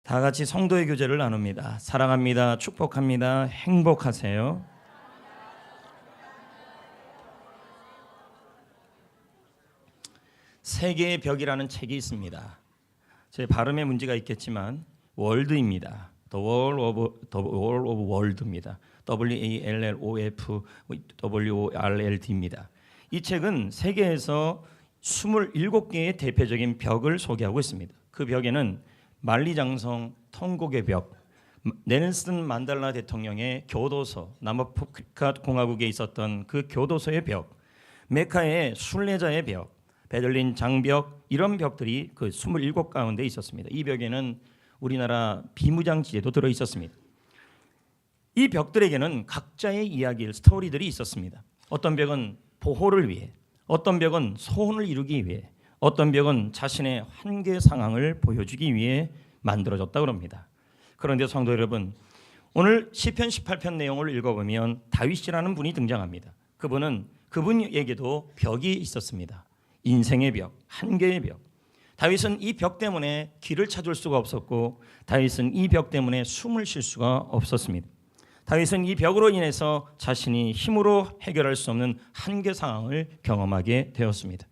다 같이 성도의 교제를 나눕니다. 사랑합니다. 축복합니다. 행복하세요. 세계의 벽이라는 책이 있습니다. 제 발음에 문제가 있겠지만 월드입니다. The Wall of World입니다. WALLOFWORLD입니다. 이 책은 세계에서 27개의 대표적인 벽을 소개하고 있습니다. 그 벽에는 만리장성 통곡의 벽, 넬슨 만델라 대통령의 교도소, 남아프리카 공화국에 있었던 그 교도소의 벽, 메카의 순례자의 벽, 베들린 장벽, 이런 벽들이 그 27 가운데 있었습니다. 이 벽에는 우리나라 비무장지대도 들어 있었습니다. 이 벽들에게는 각자의 이야기를, 스토리들이 있었습니다. 어떤 벽은 보호를 위해, 어떤 벽은 소원을 이루기 위해, 어떤 벽은 자신의 한계 상황을 보여주기 위해 만들어졌다고 합니다. 그런데 성도 여러분, 오늘 시편 18편 내용을 읽어보면 다윗이라는 분이 등장합니다. 그분에게도 벽이 있었습니다. 인생의 벽, 한계의 벽. 다윗은 이 벽 때문에 길을 찾을 수가 없었고, 다윗은 이 벽 때문에 숨을 쉴 수가 없었습니다. 다윗은 이 벽으로 인해서 자신이 힘으로 해결할 수 없는 한계 상황을 경험하게 되었습니다.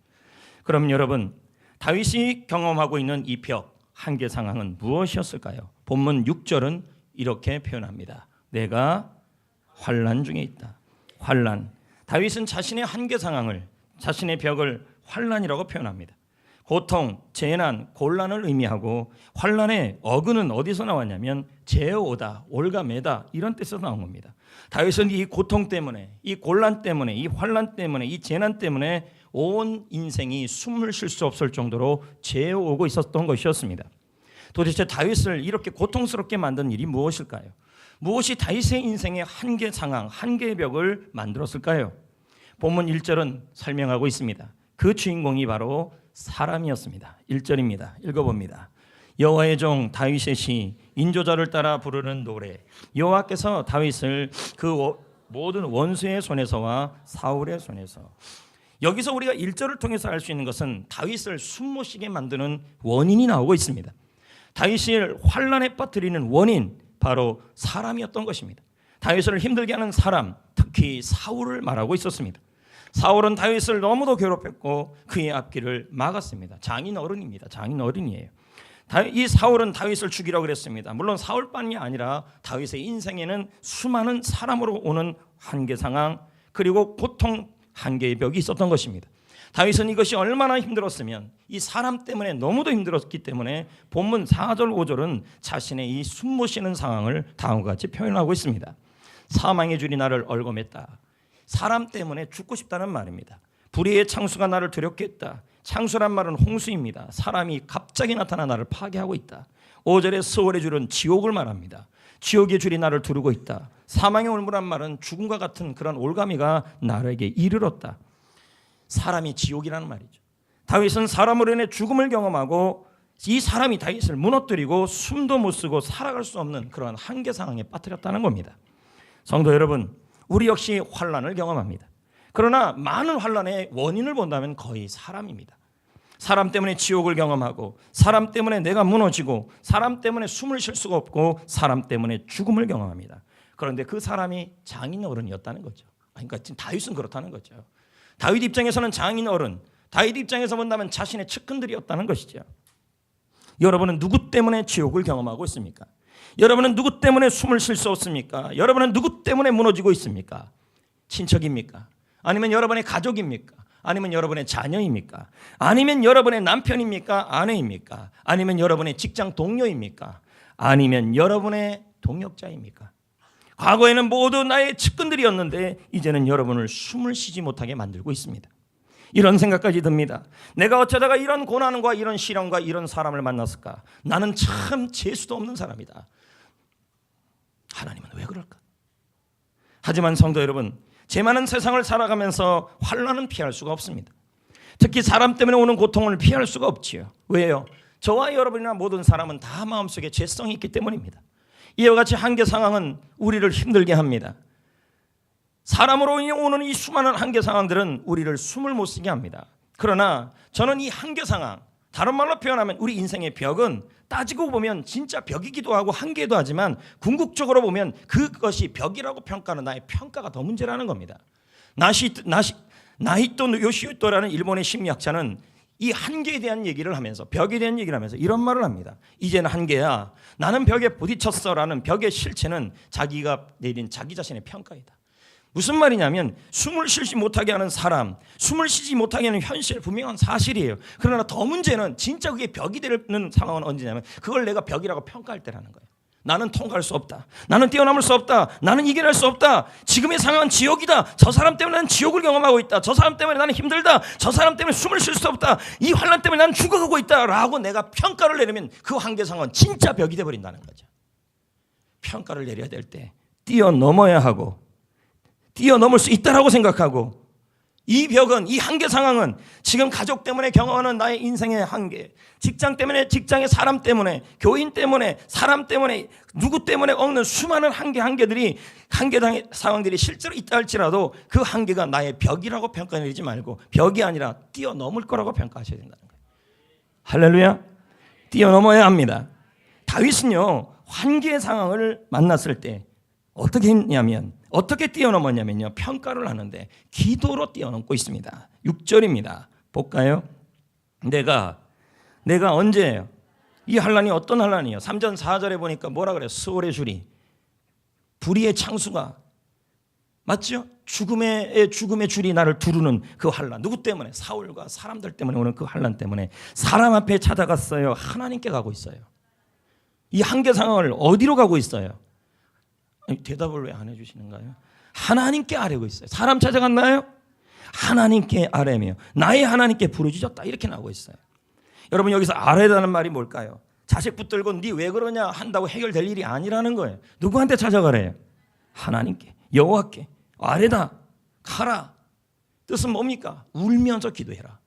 그럼 여러분, 다윗이 경험하고 있는 이 벽, 한계 상황은 무엇이었을까요? 본문 6절은 이렇게 표현합니다. 내가 환난 중에 있다. 환난. 다윗은 자신의 한계 상황을, 자신의 벽을 환난이라고 표현합니다. 고통, 재난, 곤란을 의미하고, 환난의 어근은 어디서 나왔냐면 재어오다, 올가매다, 이런 뜻에서 나온 겁니다. 다윗은 이 고통 때문에, 이 곤란 때문에, 이 환난 때문에, 이 재난 때문에 온 인생이 숨을 쉴 수 없을 정도로 재어오고 있었던 것이었습니다. 도대체 다윗을 이렇게 고통스럽게 만든 일이 무엇일까요? 무엇이 다윗의 인생의 한계 상황, 한계의 벽을 만들었을까요? 본문 1절은 설명하고 있습니다. 그 주인공이 바로 사람이었습니다. 1절입니다. 읽어봅니다. 여호와의 종 다윗의 시, 인조자를 따라 부르는 노래. 여호와께서 다윗을 그 모든 원수의 손에서와 사울의 손에서. 여기서 우리가 1절을 통해서 알 수 있는 것은 다윗을 숨 못 쉬게 만드는 원인이 나오고 있습니다. 다윗을 환난에 빠뜨리는 원인, 바로 사람이었던 것입니다. 다윗을 힘들게 하는 사람, 특히 사울을 말하고 있었습니다. 사울은 다윗을 너무도 괴롭혔고 그의 앞길을 막았습니다. 장인 어른입니다. 장인 어른이에요. 이 사울은 다윗을 죽이라고 그랬습니다. 물론 사울뿐이 아니라 다윗의 인생에는 수많은 사람으로 오는 한계 상황, 그리고 고통, 한계의 벽이 있었던 것입니다. 다윗은 이것이 얼마나 힘들었으면, 이 사람 때문에 너무도 힘들었기 때문에 본문 4절 5절은 자신의 이 숨 못 쉬는 상황을 다음과 같이 표현하고 있습니다. 사망의 줄이 나를 얽어맸다. 사람 때문에 죽고 싶다는 말입니다. 불의의 창수가 나를 두렵게 했다. 창수란 말은 홍수입니다. 사람이 갑자기 나타나 나를 파괴하고 있다. 5절의 스월의 줄은 지옥을 말합니다. 지옥의 줄이 나를 두르고 있다. 사망의 올무란 말은 죽음과 같은 그런 올가미가 나에게 이르렀다. 사람이 지옥이라는 말이죠. 다윗은 사람으로 인해 죽음을 경험하고, 이 사람이 다윗을 무너뜨리고 숨도 못 쉬고 살아갈 수 없는 그런 한계 상황에 빠뜨렸다는 겁니다. 성도 여러분, 우리 역시 환난을 경험합니다. 그러나 많은 환난의 원인을 본다면 거의 사람입니다. 사람 때문에 지옥을 경험하고, 사람 때문에 내가 무너지고, 사람 때문에 숨을 쉴 수가 없고, 사람 때문에 죽음을 경험합니다. 그런데 그 사람이 장인 어른이었다는 거죠. 그러니까 지금 다윗은 그렇다는 거죠. 다윗 입장에서는 장인 어른, 다윗 입장에서 본다면 자신의 측근들이었다는 것이죠. 여러분은 누구 때문에 지옥을 경험하고 있습니까? 여러분은 누구 때문에 숨을 쉴 수 없습니까? 여러분은 누구 때문에 무너지고 있습니까? 친척입니까? 아니면 여러분의 가족입니까? 아니면 여러분의 자녀입니까? 아니면 여러분의 남편입니까? 아내입니까? 아니면 여러분의 직장 동료입니까? 아니면 여러분의 동역자입니까? 과거에는 모두 나의 측근들이었는데 이제는 여러분을 숨을 쉬지 못하게 만들고 있습니다. 이런 생각까지 듭니다. 내가 어쩌다가 이런 고난과 이런 시련과 이런 사람을 만났을까? 나는 참 재수도 없는 사람이다. 하나님은 왜 그럴까? 하지만 성도 여러분, 죄 많은 세상을 살아가면서 환난은 피할 수가 없습니다. 특히 사람 때문에 오는 고통을 피할 수가 없지요. 왜요? 저와 여러분이나 모든 사람은 다 마음속에 죄성이 있기 때문입니다. 이와 같이 한계 상황은 우리를 힘들게 합니다. 사람으로 오는 이 수많은 한계 상황들은 우리를 숨을 못 쉬게 합니다. 그러나 저는 이 한계 상황, 다른 말로 표현하면 우리 인생의 벽은 따지고 보면 진짜 벽이기도 하고 한계도 하지만 궁극적으로 보면 그것이 벽이라고 평가하는 나의 평가가 더 문제라는 겁니다. 나히토 요시히토라는 일본의 심리학자는 이 한계에 대한 얘기를 하면서, 벽에 대한 얘기를 하면서 이런 말을 합니다. 이제는 한계야. 나는 벽에 부딪혔어라는 벽의 실체는 자기가 내린 자기 자신의 평가이다. 무슨 말이냐면 숨을 쉬지 못하게 하는 사람, 숨을 쉬지 못하게 하는 현실, 분명한 사실이에요. 그러나 더 문제는 진짜 그게 벽이 되는 상황은 언제냐면 그걸 내가 벽이라고 평가할 때라는 거예요. 나는 통과할 수 없다. 나는 뛰어넘을 수 없다. 나는 이겨낼 수 없다. 지금의 상황은 지옥이다. 저 사람 때문에 나는 지옥을 경험하고 있다. 저 사람 때문에 나는 힘들다. 저 사람 때문에 숨을 쉴 수 없다. 이 환난 때문에 나는 죽어가고 있다 라고 내가 평가를 내리면 그 한계 상황은 진짜 벽이 돼버린다는 거죠. 평가를 내려야 될 때 뛰어넘어야 하고 뛰어넘을 수 있다라고 생각하고, 이 벽은, 이 한계 상황은 지금 가족 때문에 경험하는 나의 인생의 한계, 직장 때문에, 직장의 사람 때문에, 교인 때문에, 사람 때문에, 누구 때문에 얻는 수많은 한계들이, 한계당의 상황들이 실제로 있다 할지라도 그 한계가 나의 벽이라고 평가내리지 말고 벽이 아니라 뛰어넘을 거라고 평가하셔야 된다는 거예요. 할렐루야. 뛰어넘어야 합니다. 다윗은요, 한계의 상황을 만났을 때 어떻게 했냐면, 어떻게 뛰어넘었냐면요, 평가를 하는데 기도로 뛰어넘고 있습니다. 6절입니다. 볼까요? 내가 언제예요? 이 환란이 어떤 환란이에요? 3절 4절에 보니까 뭐라 그래요? 수월의 줄이, 불의의 창수가, 맞죠? 죽음의 줄이 나를 두르는 그 환란. 누구 때문에? 사울과 사람들 때문에 오는 그 환란 때문에 사람 앞에 찾아갔어요? 하나님께 가고 있어요. 이 한계 상황을 어디로 가고 있어요? 아니, 대답을 왜 안 해주시는가요? 하나님께 아뢰고 있어요. 사람 찾아갔나요? 하나님께 아뢰며 나의 하나님께 부르짖었다, 이렇게 나오고 있어요. 여러분, 여기서 아뢰라는 말이 뭘까요? 자식 붙들고 네 왜 그러냐 한다고 해결될 일이 아니라는 거예요. 누구한테 찾아가래요? 하나님께, 여호와께 아뢰다, 가라. 뜻은 뭡니까? 울면서 기도해라.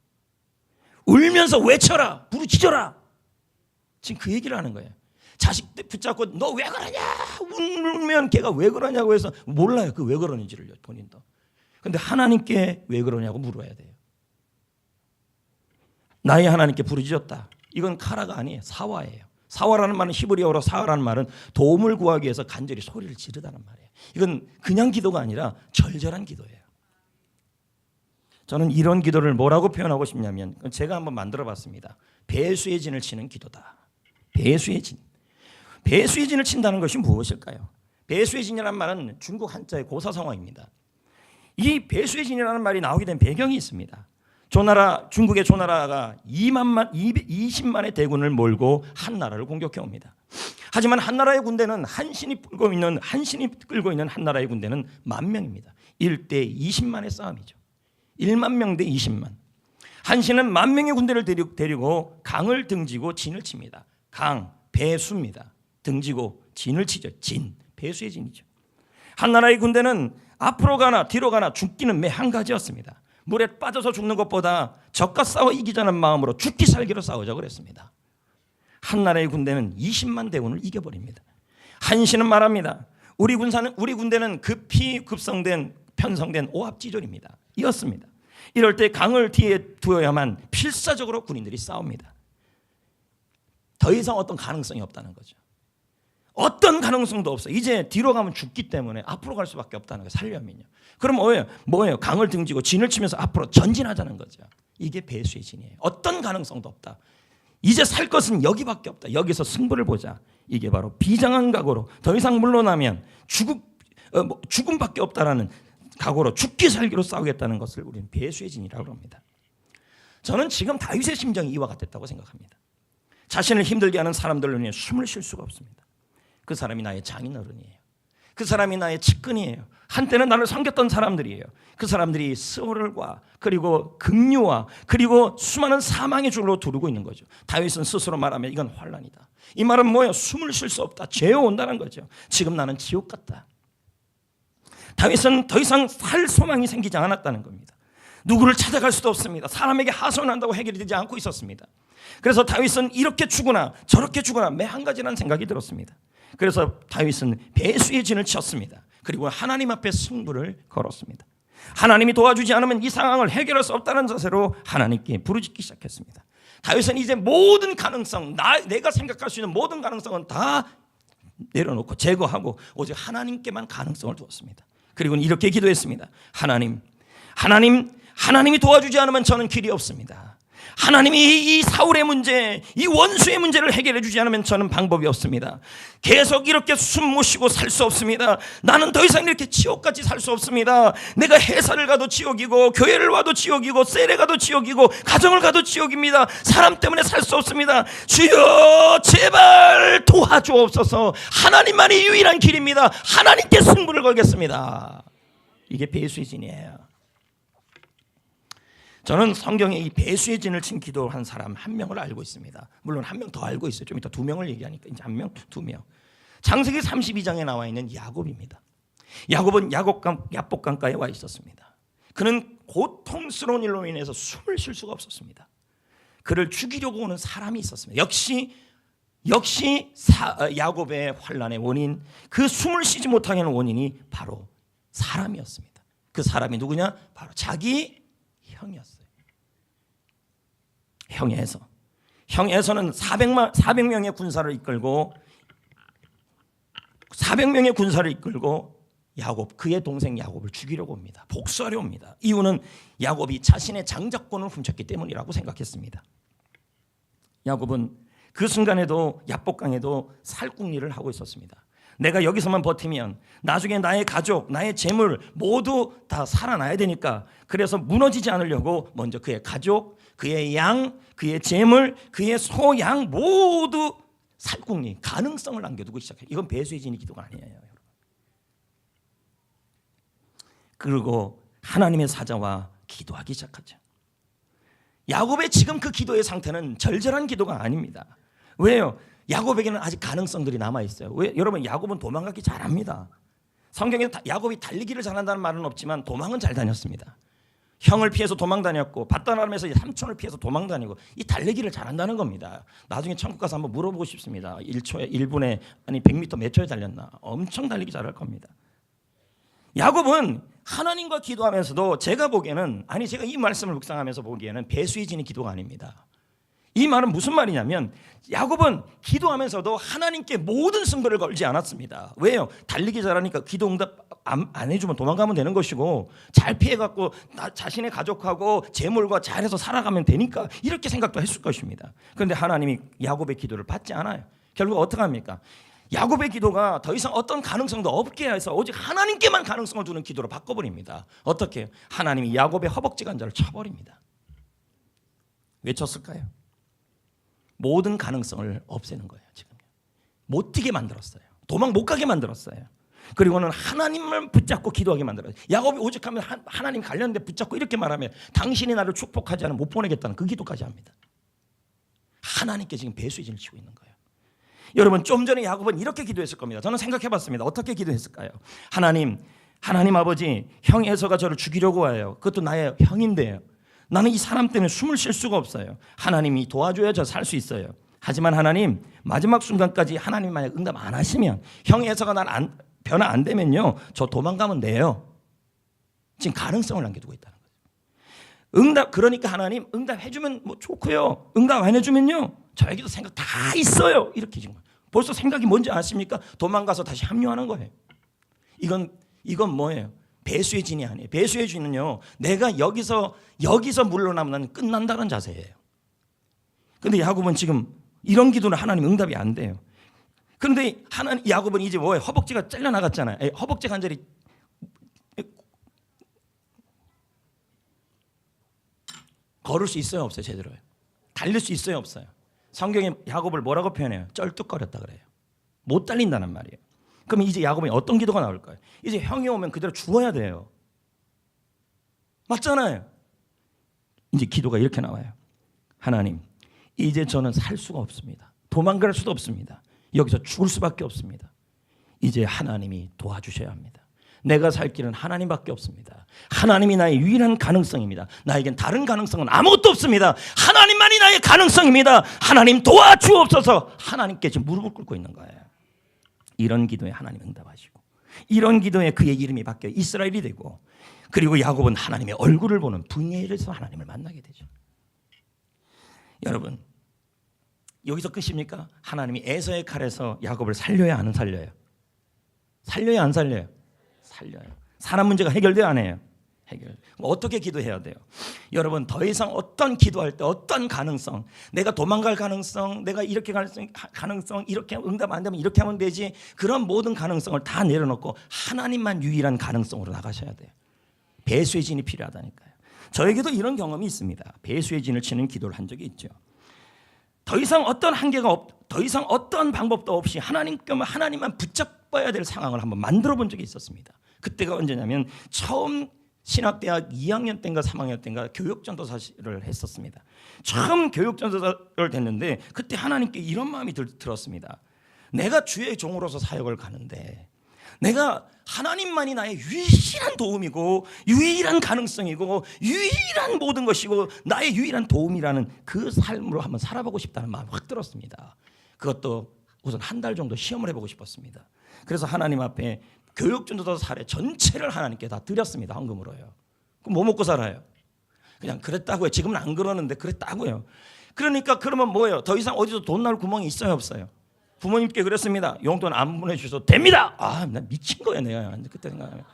울면서 외쳐라, 부르짖어라. 지금 그 얘기를 하는 거예요. 자식 붙잡고 너 왜 그러냐 울면 걔가 왜 그러냐고 해서 몰라요. 그 왜 그러는지를 본인도. 근데 하나님께 왜 그러냐고 물어야 돼요. 나의 하나님께 부르짖었다. 이건 카라가 아니에요. 사와예요. 사와라는 말은 히브리어로 사와라는 말은 도움을 구하기 위해서 간절히 소리를 지르다는 말이에요. 이건 그냥 기도가 아니라 절절한 기도예요. 저는 이런 기도를 뭐라고 표현하고 싶냐면, 제가 한번 만들어 봤습니다. 배수의 진을 치는 기도다. 배수의 진. 배수의 진을 친다는 것이 무엇일까요? 배수의 진이라는 말은 중국 한자의 고사성어입니다. 이 배수의 진이라는 말이 나오게 된 배경이 있습니다. 중국의 조나라가 20만의 대군을 몰고 한 나라를 공격해 옵니다. 하지만 한 나라의 군대는 한신이 끌고 있는 한 나라의 군대는 10,000명입니다. 1대 20만의 싸움이죠. 1만 명 대 20만. 한신은 10,000명의 군대를 데리고 강을 등지고 진을 칩니다. 강, 배수입니다. 등지고 진을 치죠. 진, 배수의 진이죠. 한 나라의 군대는 앞으로 가나 뒤로 가나 죽기는 매 한 가지였습니다. 물에 빠져서 죽는 것보다 적과 싸워 이기자는 마음으로 죽기 살기로 싸우자고 그랬습니다. 한 나라의 군대는 20만 대군을 이겨버립니다. 한신은 말합니다. 우리 군대는 급히 편성된 오합지졸입니다. 이었습니다. 이럴 때 강을 뒤에 두어야만 필사적으로 군인들이 싸웁니다. 더 이상 어떤 가능성이 없다는 거죠. 어떤 가능성도 없어. 이제 뒤로 가면 죽기 때문에 앞으로 갈 수밖에 없다는 거예요. 살려면요. 그럼 뭐예요? 강을 등지고 진을 치면서 앞으로 전진하자는 거죠. 이게 배수의 진이에요. 어떤 가능성도 없다. 이제 살 것은 여기밖에 없다. 여기서 승부를 보자. 이게 바로 비장한 각오로 더 이상 물러나면 죽음밖에 없다라는 각오로 죽기 살기로 싸우겠다는 것을 우리는 배수의 진이라고 합니다. 저는 지금 다윗의 심정이 이와 같았다고 생각합니다. 자신을 힘들게 하는 사람들로 인해 숨을 쉴 수가 없습니다. 그 사람이 나의 장인어른이에요. 그 사람이 나의 측근이에요. 한때는 나를 섬겼던 사람들이에요. 그 사람들이 수월과 그리고 긍휼와 그리고 수많은 사망의 줄로 두르고 있는 거죠. 다윗은 스스로 말하면 이건 환난이다. 이 말은 뭐예요? 숨을 쉴 수 없다. 죄어 온다는 거죠. 지금 나는 지옥 같다. 다윗은 더 이상 살 소망이 생기지 않았다는 겁니다. 누구를 찾아갈 수도 없습니다. 사람에게 하소연한다고 해결이 되지 않고 있었습니다. 그래서 다윗은 이렇게 죽으나 저렇게 죽으나 매 한 가지라는 생각이 들었습니다. 그래서 다윗은 배수의 진을 쳤습니다. 그리고 하나님 앞에 승부를 걸었습니다. 하나님이 도와주지 않으면 이 상황을 해결할 수 없다는 자세로 하나님께 부르짖기 시작했습니다. 다윗은 이제 모든 가능성, 내가 생각할 수 있는 모든 가능성은 다 내려놓고 제거하고 오직 하나님께만 가능성을 두었습니다. 그리고 이렇게 기도했습니다. 하나님이 도와주지 않으면 저는 길이 없습니다. 하나님이 이 사울의 문제, 이 원수의 문제를 해결해 주지 않으면 저는 방법이 없습니다. 계속 이렇게 숨 못 쉬고 살 수 없습니다. 나는 더 이상 이렇게 지옥같이 살 수 없습니다. 내가 회사를 가도 지옥이고 교회를 와도 지옥이고 셀에 가도 지옥이고 가정을 가도 지옥입니다. 사람 때문에 살 수 없습니다. 주여 제발 도와주옵소서. 하나님만이 유일한 길입니다. 하나님께 승부를 걸겠습니다. 이게 배수의 진이에요. 저는 성경에 이 배수의 진을 친 기도한 사람 한 명을 알고 있습니다. 물론 한 명 더 알고 있어요. 좀 이따 두 명을 얘기하니까 이제 한 명, 두 명. 창세기 32장에 나와 있는 야곱입니다. 야곱은 야복강가에 와 있었습니다. 그는 고통스러운 일로 인해서 숨을 쉴 수가 없었습니다. 그를 죽이려고 오는 사람이 있었습니다. 역시 야곱의 환난의 원인, 그 숨을 쉬지 못하게 하는 원인이 바로 사람이었습니다. 그 사람이 누구냐? 바로 자기 형이었어요. 형에서는 400명의 군사를 이끌고 야곱, 그의 동생 야곱을 죽이려고 옵니다. 복수하려 옵니다. 이유는 야곱이 자신의 장자권을 훔쳤기 때문이라고 생각했습니다. 야곱은 그 순간에도 야복강에도 살궁리를 하고 있었습니다. 내가 여기서만 버티면 나중에 나의 가족, 나의 재물 모두 다 살아나야 되니까, 그래서 무너지지 않으려고 먼저 그의 가족, 그의 양, 그의 재물, 그의 소, 양 모두 살궁리, 가능성을 남겨두고 시작해요. 이건 배수의 진이 기도가 아니에요. 그리고 하나님의 사자와 기도하기 시작하죠. 야곱의 지금 그 기도의 상태는 절절한 기도가 아닙니다. 왜요? 야곱에게는 아직 가능성들이 남아있어요. 왜? 여러분, 야곱은 도망가기 잘합니다. 성경에 야곱이 달리기를 잘한다는 말은 없지만 도망은 잘 다녔습니다. 형을 피해서 도망 다녔고, 밧단아람에서 삼촌을 피해서 도망 다니고, 이 달리기를 잘한다는 겁니다. 나중에 천국 가서 한번 물어보고 싶습니다. 1분에 아니 100m 몇 초에 달렸나? 엄청 달리기 잘할 겁니다. 야곱은 하나님과 기도하면서도 제가 이 말씀을 묵상하면서 보기에는 배수의 진이 기도가 아닙니다. 이 말은 무슨 말이냐면, 야곱은 기도하면서도 하나님께 모든 승부를 걸지 않았습니다. 왜요? 달리기 잘하니까 기도 응답 안 해주면 도망가면 되는 것이고, 잘 피해갖고 자신의 가족하고 재물과 잘해서 살아가면 되니까, 이렇게 생각도 했을 것입니다. 그런데 하나님이 야곱의 기도를 받지 않아요. 결국 어떻게 합니까? 야곱의 기도가 더 이상 어떤 가능성도 없게 해서 오직 하나님께만 가능성을 두는 기도로 바꿔버립니다. 어떻게? 하나님이 야곱의 허벅지 관절을 쳐버립니다. 왜 쳤을까요? 모든 가능성을 없애는 거예요. 지금 못 뛰게 만들었어요. 도망 못 가게 만들었어요. 그리고는 하나님을 붙잡고 기도하게 만들어요. 야곱이 오직하면 하나님 관련돼 붙잡고 이렇게 말하면, 당신이 나를 축복하지 않으면 못 보내겠다는 그 기도까지 합니다. 하나님께 지금 배수의 진을 치고 있는 거예요. 여러분, 좀 전에 야곱은 이렇게 기도했을 겁니다. 저는 생각해봤습니다. 어떻게 기도했을까요? 하나님 아버지, 형 에서가 저를 죽이려고 와요. 그것도 나의 형인데요. 나는 이 사람 때문에 숨을 쉴 수가 없어요. 하나님이 도와줘야 저 살 수 있어요. 하지만 하나님, 마지막 순간까지 하나님 만약 응답 안 하시면, 형 에서가 변화 안 되면요, 저 도망가면 돼요. 지금 가능성을 남겨두고 있다는 거죠. 그러니까 하나님 응답해주면 뭐 좋고요, 응답 안 해주면요, 저에게도 생각 다 있어요. 이렇게 지금 벌써 생각이 뭔지 아십니까? 도망가서 다시 합류하는 거예요. 이건 뭐예요? 배수의 진이 아니에요. 배수의 진은요, 내가 여기서 물러나면 끝난다는 자세예요. 그런데 야곱은 지금 이런 기도는 하나님 응답이 안 돼요. 그런데 야곱은 이제 뭐예요? 허벅지가 잘려나갔잖아요. 허벅지 관절이 걸을 수 있어요, 없어요? 제대로요? 달릴 수 있어요, 없어요? 성경에 야곱을 뭐라고 표현해요? 쩔뚝거렸다 그래요. 못 달린다는 말이에요. 그럼 이제 야곱이 어떤 기도가 나올까요? 이제 형이 오면 그대로 죽어야 돼요. 맞잖아요. 이제 기도가 이렇게 나와요. 하나님, 이제 저는 살 수가 없습니다. 도망갈 수도 없습니다. 여기서 죽을 수밖에 없습니다. 이제 하나님이 도와주셔야 합니다. 내가 살 길은 하나님밖에 없습니다. 하나님이 나의 유일한 가능성입니다. 나에겐 다른 가능성은 아무것도 없습니다. 하나님만이 나의 가능성입니다. 하나님 도와주옵소서. 하나님께 지금 무릎을 꿇고 있는 거예요. 이런 기도에 하나님 응답하시고, 이런 기도에 그의 이름이 바뀌어 이스라엘이 되고, 그리고 야곱은 하나님의 얼굴을 보는 분야에서 하나님을 만나게 되죠. 여러분, 여기서 끝입니까? 하나님이 에서의 칼에서 야곱을 살려야 안 살려요? 살려야 안 살려요? 살려요. 사람 문제가 해결돼야 안 해요? 해결. 어떻게 기도해야 돼요? 여러분, 더 이상 어떤 기도할 때 어떤 가능성, 내가 도망갈 가능성, 내가 이렇게 가능성, 이렇게 응답 안 되면 이렇게 하면 되지, 그런 모든 가능성을 다 내려놓고 하나님만 유일한 가능성으로 나가셔야 돼요. 배수의 진이 필요하다니까요. 저에게도 이런 경험이 있습니다. 배수의 진을 치는 기도를 한 적이 있죠. 더 이상 어떤 한계가 더 이상 어떤 방법도 없이 하나님만 붙잡아야 될 상황을 한번 만들어 본 적이 있었습니다. 그때가 언제냐면 처음 신학대학 2학년 때인가 3학년 때인가 교육전도사를 했었습니다. 처음 교육전도사를 됐는데 그때 하나님께 이런 마음이 들었습니다. 내가 주의 종으로서 사역을 가는데 내가 하나님만이 나의 유일한 도움이고 유일한 가능성이고 유일한 모든 것이고 나의 유일한 도움이라는 그 삶으로 한번 살아보고 싶다는 마음이 확 들었습니다. 그것도 우선 한 달 정도 시험을 해보고 싶었습니다. 그래서 하나님 앞에 교육전도사 사례 전체를 하나님께 다 드렸습니다. 헌금으로요. 그럼 뭐 먹고 살아요? 그냥 그랬다고요. 지금은 안 그러는데 그랬다고요. 그러니까 그러면 뭐예요? 더 이상 어디서 돈 나올 구멍이 있어요, 없어요? 부모님께 그랬습니다. 용돈 안 보내주셔도 됩니다. 아, 나 미친 거야 내가 그때 생각하면.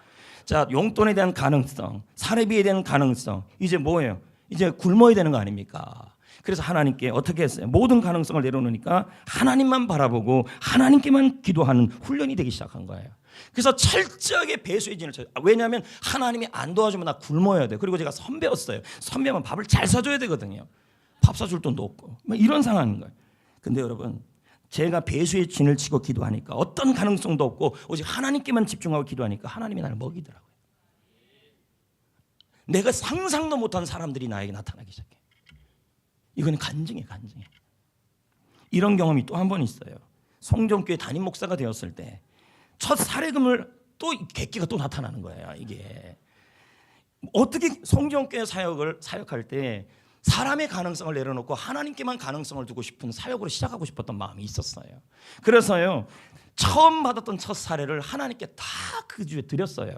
자, 용돈에 대한 가능성, 사례비에 대한 가능성, 이제 뭐예요? 이제 굶어야 되는 거 아닙니까? 그래서 하나님께 어떻게 했어요? 모든 가능성을 내려놓으니까 하나님만 바라보고 하나님께만 기도하는 훈련이 되기 시작한 거예요. 그래서 철저하게 배수의 진을 쳐요. 왜냐하면 하나님이 안 도와주면 나 굶어야 돼. 그리고 제가 선배였어요. 선배면 밥을 잘 사줘야 되거든요. 밥 사줄 돈도 없고 이런 상황인 거예요. 근데 여러분, 제가 배수의 진을 치고 기도하니까 어떤 가능성도 없고 오직 하나님께만 집중하고 기도하니까 하나님이 나를 먹이더라고요. 내가 상상도 못한 사람들이 나에게 나타나기 시작해. 이건 간증이에요, 간증. 이런 경험이 또 한 번 있어요. 성전교회 담임 목사가 되었을 때 첫 사례금을 또 객기가 또 나타나는 거예요. 이게 어떻게 성전교회 사역할 때 사람의 가능성을 내려놓고 하나님께만 가능성을 두고 싶은 사역으로 시작하고 싶었던 마음이 있었어요. 그래서요, 처음 받았던 첫 사례를 하나님께 다 그 주에 드렸어요.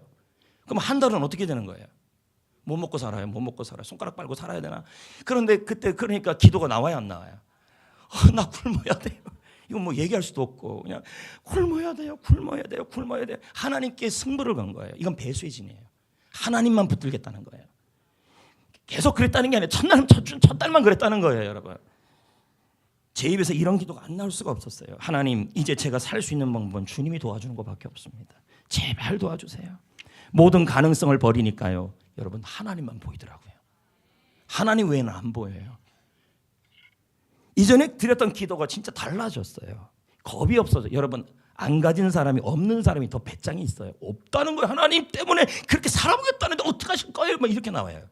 그럼 한 달은 어떻게 되는 거예요? 뭐 먹고 살아요? 뭐 먹고 살아요? 손가락 빨고 살아야 되나? 그런데 그때 그러니까 기도가 나와요, 안 나와요? 나 굶어야 돼요. 이거 뭐 얘기할 수도 없고 그냥 굶어야 돼요. 하나님께 승부를 건 거예요. 이건 배수의 진이에요. 하나님만 붙들겠다는 거예요. 계속 그랬다는 게 아니라 첫 달만 그랬다는 거예요, 여러분. 제 입에서 이런 기도가 안 나올 수가 없었어요. 하나님, 이제 제가 살 수 있는 방법은 주님이 도와주는 것밖에 없습니다. 제발 도와주세요. 모든 가능성을 버리니까요, 여러분, 하나님만 보이더라고요. 하나님 외에는 안 보여요. 이전에 드렸던 기도가 진짜 달라졌어요. 겁이 없어져. 여러분, 안 가진 사람이 없는 사람이 더 배짱이 있어요. 없다는 거예요. 하나님 때문에 그렇게 살아보겠다는데 어떻게 하실 거예요? 막 이렇게 나와요.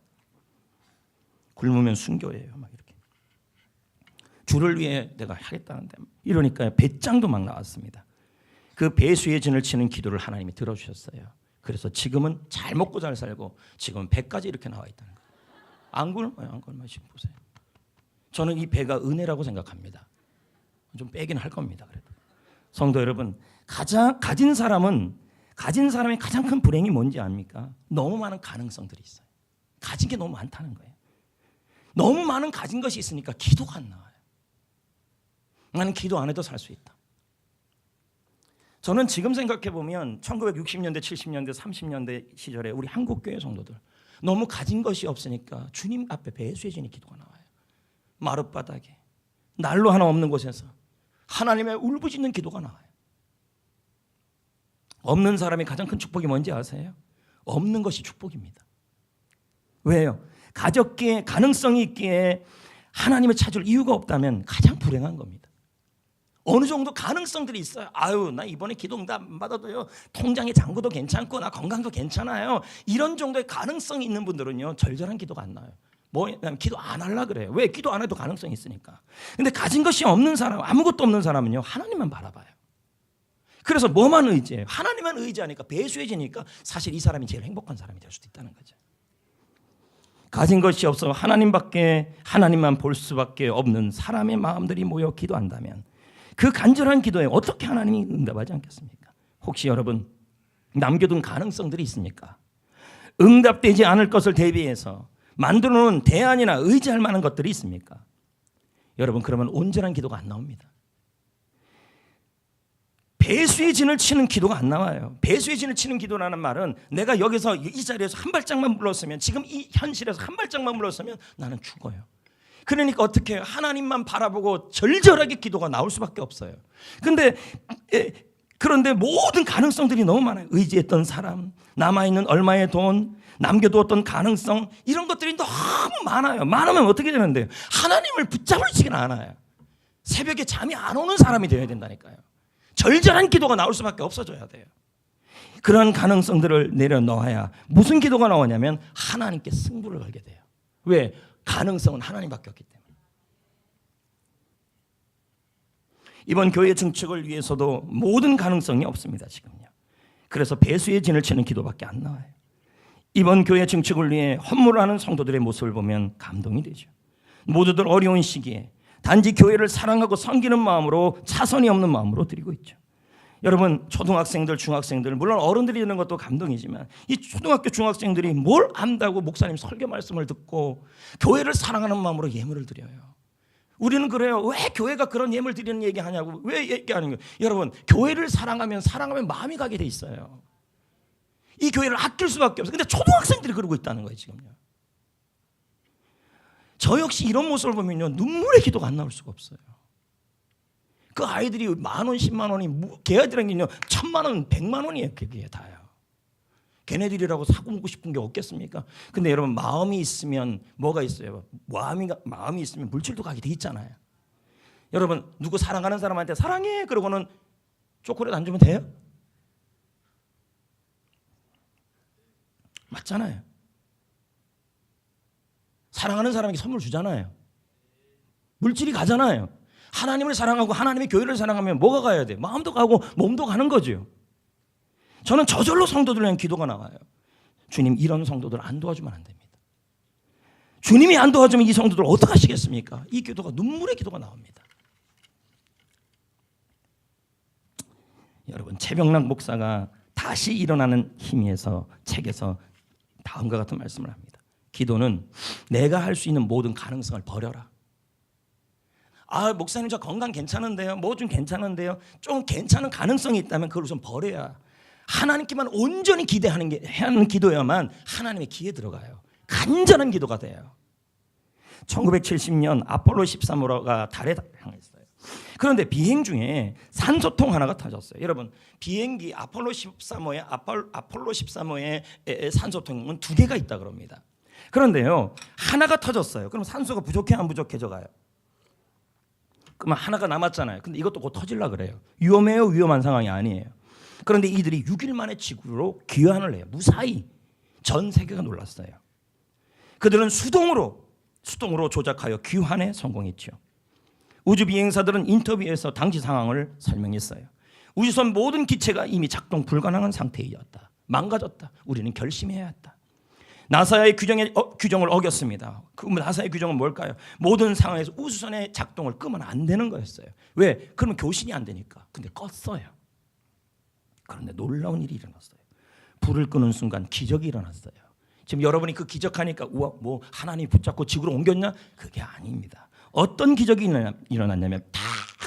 굶으면 순교예요. 막 이렇게. 주를 위해 내가 하겠다는데 이러니까 배짱도 막 나왔습니다. 그 배수의 진을 치는 기도를 하나님이 들어주셨어요. 그래서 지금은 잘 먹고 잘 살고 지금은 배까지 이렇게 나와 있다는 거예요. 안 굶어요. 안 굶어요. 지금 보세요. 저는 이 배가 은혜라고 생각합니다. 좀 빼긴 할 겁니다. 그래도 성도 여러분, 가진 사람의 가장 큰 불행이 뭔지 압니까? 너무 많은 가능성들이 있어요. 가진 게 너무 많다는 거예요. 너무 많은 가진 것이 있으니까 기도가 안 나와요. 나는 기도 안 해도 살 수 있다. 저는 지금 생각해 보면 1960년대, 70년대, 30년대 시절에 우리 한국교회 성도들 너무 가진 것이 없으니까 주님 앞에 배수의 진의 기도가 나와요. 마룻바닥에 난로 하나 없는 곳에서 하나님의 울부짖는 기도가 나와요. 없는 사람이 가장 큰 축복이 뭔지 아세요? 없는 것이 축복입니다. 왜요? 가졌기에 가능성이 있기에 하나님을 찾을 이유가 없다면 가장 불행한 겁니다. 어느 정도 가능성들이 있어요. 아유, 나 이번에 기도 응답 안 받아도요, 통장의 잔고도 괜찮고 나 건강도 괜찮아요. 이런 정도의 가능성이 있는 분들은요, 절절한 기도가 안 나와요. 기도 안 하려고 그래요. 왜? 기도 안 해도 가능성이 있으니까. 근데 가진 것이 없는 사람, 아무것도 없는 사람은요, 하나님만 바라봐요. 그래서 뭐만 의지해요? 하나님만 의지하니까 배수해지니까 사실 이 사람이 제일 행복한 사람이 될 수도 있다는 거죠. 가진 것이 없어 하나님만 볼 수밖에 없는 사람의 마음들이 모여 기도한다면 그 간절한 기도에 어떻게 하나님이 응답하지 않겠습니까? 혹시 여러분 남겨둔 가능성들이 있습니까? 응답되지 않을 것을 대비해서 만들어놓은 대안이나 의지할 만한 것들이 있습니까? 여러분, 그러면 온전한 기도가 안 나옵니다. 배수의 진을 치는 기도가 안 나와요. 배수의 진을 치는 기도라는 말은 내가 여기서 이 자리에서 한 발짝만 물렀으면, 지금 이 현실에서 한 발짝만 물렀으면 나는 죽어요. 그러니까 어떻게 해요? 하나님만 바라보고 절절하게 기도가 나올 수밖에 없어요. 그런데 모든 가능성들이 너무 많아요. 의지했던 사람, 남아있는 얼마의 돈, 남겨두었던 가능성, 이런 것들이 너무 많아요. 많으면 어떻게 되는데요? 하나님을 붙잡을지가 않아요. 새벽에 잠이 안 오는 사람이 되어야 된다니까요. 절절한 기도가 나올 수밖에 없어져야 돼요. 그런 가능성들을 내려놓아야 무슨 기도가 나오냐면 하나님께 승부를 걸게 돼요. 왜? 가능성은 하나님밖에 없기 때문에. 이번 교회 증축을 위해서도 모든 가능성이 없습니다, 지금요. 그래서 배수의 진을 치는 기도밖에 안 나와요. 이번 교회 증축을 위해 헌물하는 성도들의 모습을 보면 감동이 되죠. 모두들 어려운 시기에 단지 교회를 사랑하고 섬기는 마음으로, 차선이 없는 마음으로 드리고 있죠. 여러분, 초등학생들, 중학생들, 물론 어른들이 드리는 것도 감동이지만 이 초등학교 중학생들이 뭘 안다고 목사님 설교 말씀을 듣고 교회를 사랑하는 마음으로 예물을 드려요. 우리는 그래요. 왜 교회가 그런 예물 드리는 얘기하냐고, 왜 얘기하는 거예요? 여러분, 교회를 사랑하면 마음이 가게 돼 있어요. 이 교회를 아낄 수밖에 없어요. 근데 초등학생들이 그러고 있다는 거예요, 지금요. 저 역시 이런 모습을 보면요, 눈물의 기도가 안 나올 수가 없어요. 그 아이들이 10,000원, 100,000원이, 걔네들에게는요 1,000,000원, 100,000원이에요. 그게 다요. 걔네들이라고 사고 먹고 싶은 게 없겠습니까? 근데 여러분, 마음이 있으면 뭐가 있어요? 마음이 있으면 물질도 가게 돼 있잖아요. 여러분, 누구 사랑하는 사람한테 사랑해 그러고는 초콜릿 안 주면 돼요? 맞잖아요. 사랑하는 사람에게 선물 주잖아요. 물질이 가잖아요. 하나님을 사랑하고 하나님의 교회를 사랑하면 뭐가 가야 돼요? 마음도 가고 몸도 가는 거죠. 저는 저절로 성도들을 위한 기도가 나와요. 주님, 이런 성도들 안 도와주면 안 됩니다. 주님이 안 도와주면 이 성도들 어떻게 하시겠습니까? 이 기도가 눈물의 기도가 나옵니다. 여러분, 최병락 목사가 다시 일어나는 힘에서 책에서 다음과 같은 말씀을 합니다. 기도는 내가 할 수 있는 모든 가능성을 버려라. 아, 목사님 저 건강 괜찮은데요, 뭐 좀 괜찮은데요, 좀 괜찮은 가능성이 있다면 그걸 우선 버려야, 하나님께만 온전히 기대하는 게 하는 기도야만 하나님의 기에 들어가요. 간절한 기도가 돼요. 1970년 아폴로 13호가 달에 향했어요. 그런데 비행 중에 산소통 하나가 터졌어요. 여러분, 비행기 아폴로 13호의 산소통은 2개가 있다 그럽니다. 그런데요, 하나가 터졌어요. 그럼 산소가 부족해, 안 부족해져 가요? 그러면 하나가 남았잖아요. 근데 이것도 곧 터질라 그래요. 위험해요? 위험한 상황이 아니에요. 그런데 이들이 6일 만에 지구로 귀환을 해요. 무사히. 전 세계가 놀랐어요. 그들은 수동으로 조작하여 귀환에 성공했죠. 우주 비행사들은 인터뷰에서 당시 상황을 설명했어요. 우주선 모든 기체가 이미 작동 불가능한 상태이었다. 망가졌다. 우리는 결심해야 했다. 나사의 규정을 어겼습니다. 그 나사의 규정은 뭘까요? 모든 상황에서 우주선의 작동을 끄면 안 되는 거였어요. 왜? 그러면 교신이 안 되니까. 근데 껐어요. 그런데 놀라운 일이 일어났어요. 불을 끄는 순간 기적이 일어났어요. 지금 여러분이 그 기적하니까 우와, 뭐 하나님이 붙잡고 지구로 옮겼냐? 그게 아닙니다. 어떤 기적이 일어났냐면 다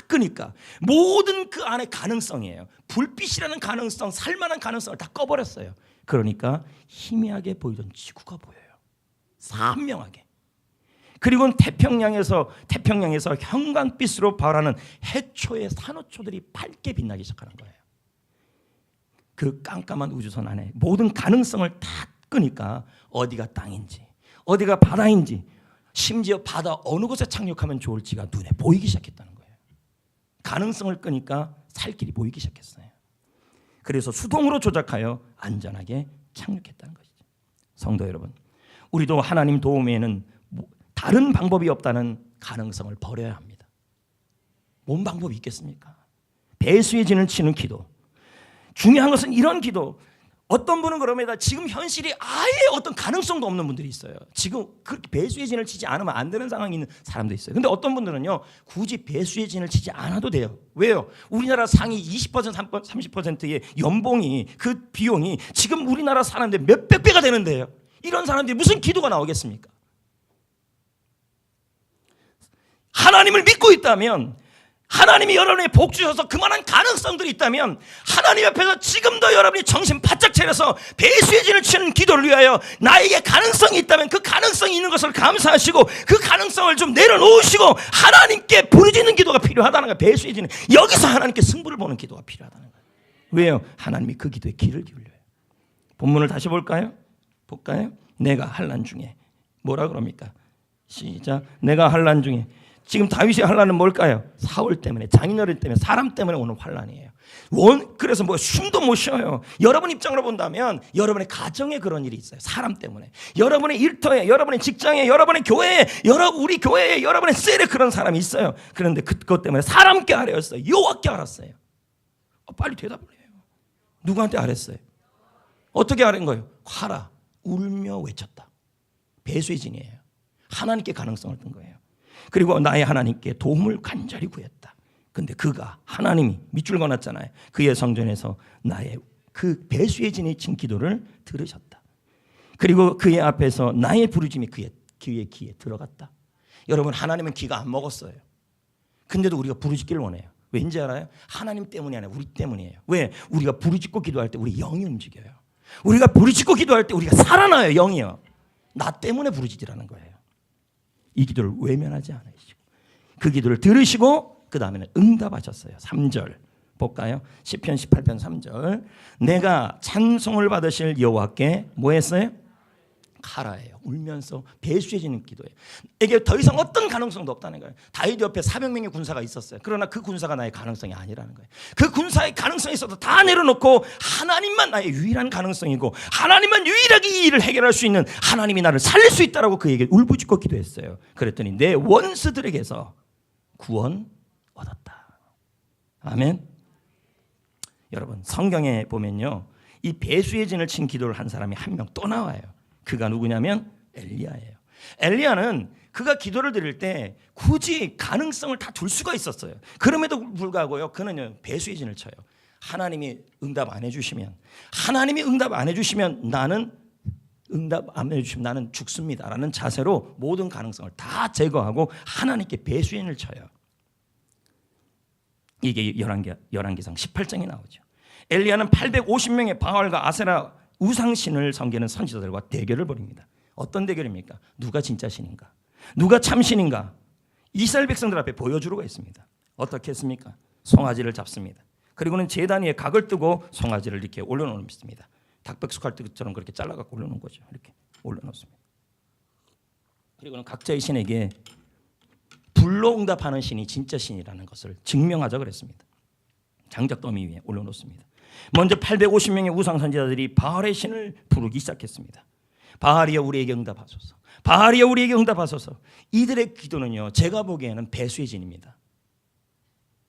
끄니까 모든 그 안에 가능성이에요. 불빛이라는 가능성, 살만한 가능성을 다 꺼버렸어요. 그러니까 희미하게 보이던 지구가 보여요. 선명하게. 그리고 태평양에서 형광빛으로 발하는 해초의 산호초들이 밝게 빛나기 시작하는 거예요. 그 깜깜한 우주선 안에 모든 가능성을 다 끄니까 어디가 땅인지, 어디가 바다인지, 심지어 바다 어느 곳에 착륙하면 좋을지가 눈에 보이기 시작했다는 거예요. 가능성을 끄니까 살 길이 보이기 시작했어요. 그래서 수동으로 조작하여 안전하게 착륙했다는 것이죠. 성도 여러분, 우리도 하나님 도움에는 다른 방법이 없다는 가능성을 버려야 합니다. 뭔 방법이 있겠습니까? 배수의 진을 치는 기도. 중요한 것은 이런 기도. 어떤 분은 그럽니다. 지금 현실이 아예 어떤 가능성도 없는 분들이 있어요. 지금 그렇게 배수의 진을 치지 않으면 안 되는 상황이 있는 사람도 있어요. 근데 어떤 분들은요, 굳이 배수의 진을 치지 않아도 돼요. 왜요? 우리나라 상위 20%, 30%의 연봉이, 그 비용이 지금 우리나라 사람들 몇백 배가 되는데요. 이런 사람들이 무슨 기도가 나오겠습니까? 하나님을 믿고 있다면, 하나님이 여러분에게 복 주셔서 그만한 가능성들이 있다면, 하나님 앞에서 지금도 여러분이 정신 바짝 차려서 배수의 진을 치는 기도를 위하여 나에게 가능성이 있다면 그 가능성이 있는 것을 감사하시고 그 가능성을 좀 내려놓으시고 하나님께 부르짖는 기도가 필요하다는 거예요. 배수의 진은 여기서 하나님께 승부를 보는 기도가 필요하다는 거예요. 왜요? 하나님이 그 기도에 귀를 기울여요. 본문을 다시 볼까요? 내가 환난 중에 뭐라 그럽니까? 시작. 내가 환난 중에. 지금 다윗의 환난은 뭘까요? 사울 때문에, 장인어른 때문에, 사람 때문에 오는 환난이에요. 그래서 뭐 숨도 못 쉬어요. 여러분 입장으로 본다면 여러분의 가정에 그런 일이 있어요. 사람 때문에. 여러분의 일터에, 여러분의 직장에, 여러분의 교회에, 우리 교회에, 여러분의 셀에 그런 사람이 있어요. 그런데 그것 때문에 사람께 아뢰었어요. 여호와께 알았어요. 빨리 대답을 해요. 누구한테 아뢰었어요? 어떻게 아뢰은 거예요? 화라, 울며 외쳤다. 배수의 진이에요. 하나님께 가능성을 든 거예요. 그리고 나의 하나님께 도움을 간절히 구했다. 근데 그가, 하나님이 밑줄 그어놨잖아요. 그의 성전에서 나의 그 배수의 진이 친 기도를 들으셨다. 그리고 그의 앞에서 나의 부르짖음이 그의 귀에 들어갔다. 여러분, 하나님은 기가 안 먹었어요. 근데도 우리가 부르짖기를 원해요. 왠지 알아요? 하나님 때문이 아니라 우리 때문이에요. 왜? 우리가 부르짖고 기도할 때 우리 영이 움직여요. 우리가 부르짖고 기도할 때 우리가 살아나요. 영이요. 나 때문에 부르짖으라는 거예요. 이 기도를 외면하지 않으시고 그 기도를 들으시고 그 다음에는 응답하셨어요. 3절 볼까요? 시편 18편 3절. 내가 찬송을 받으실 여호와께 뭐 했어요? 가라예요. 울면서 배수해 지는 기도예요. 이게 더 이상 어떤 가능성도 없다는 거예요. 다윗 옆에 400명의 군사가 있었어요. 그러나 그 군사가 나의 가능성이 아니라는 거예요. 그 군사의 가능성이 있어도 다 내려놓고 하나님만 나의 유일한 가능성이고 하나님만 유일하게 이 일을 해결할 수 있는, 하나님이 나를 살릴 수 있다라고 그에게 울부짖고 기도했어요. 그랬더니 내 원수들에게서 구원 얻었다. 아멘. 여러분, 성경에 보면요, 이 배수의 진을 친 기도를 한 사람이 한 명 또 나와요. 그가 누구냐면 엘리야예요. 엘리야는 그가 기도를 드릴 때 굳이 가능성을 다 둘 수가 있었어요. 그럼에도 불구하고요, 그는 배수의 진을 쳐요. 하나님이 응답 안 해주시면, 나는 죽습니다라는 자세로 모든 가능성을 다 제거하고 하나님께 배수의 진을 쳐요. 이게 열왕기상 18장에 나오죠. 엘리야는 850명의 바알과 아세라 우상신을 섬기는 선지자들과 대결을 벌입니다. 어떤 대결입니까? 누가 진짜 신인가? 누가 참신인가? 이스라엘 백성들 앞에 보여주려고 했습니다. 어떻게 했습니까? 송아지를 잡습니다. 그리고는 제단 위에 각을 뜨고 송아지를 이렇게 올려놓습니다. 닭백숙할 때처럼 그렇게 잘라갖고 올려놓은 거죠. 이렇게 올려놓습니다. 그리고는 각자의 신에게 불로 응답하는 신이 진짜 신이라는 것을 증명하자 그랬습니다. 장작더미 위에 올려놓습니다. 먼저 850명의 우상 선지자들이 바알의 신을 부르기 시작했습니다. 바알이여 우리에게 응답하소서. 바알이여 우리에게 응답하소서. 이들의 기도는요, 제가 보기에는 배수의 진입니다.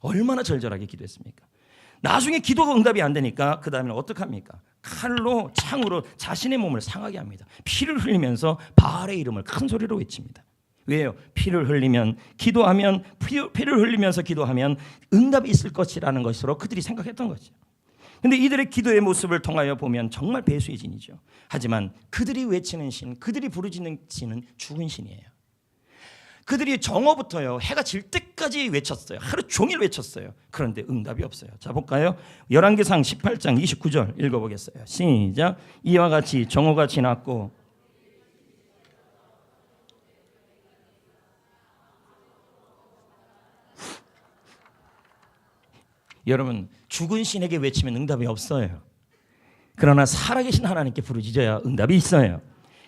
얼마나 절절하게 기도했습니까? 나중에 기도가 응답이 안 되니까 그 다음에 어떡합니까? 칼로, 창으로 자신의 몸을 상하게 합니다. 피를 흘리면서 바알의 이름을 큰 소리로 외칩니다. 왜요? 피를 흘리면서 기도하면 응답이 있을 것이라는 것으로 그들이 생각했던 거죠. 근데 이들의 기도의 모습을 통하여 보면 정말 배수의 진이죠. 하지만 그들이 외치는 신, 그들이 부르짖는 신은 죽은 신이에요. 그들이 정오부터요, 해가 질 때까지 외쳤어요. 하루 종일 외쳤어요. 그런데 응답이 없어요. 자, 볼까요? 열왕기상 18장 29절 읽어보겠어요. 시작. 이와 같이 정오가 지났고 여러분, 죽은 신에게 외치면 응답이 없어요. 그러나 살아계신 하나님께 부르짖어야 응답이 있어요.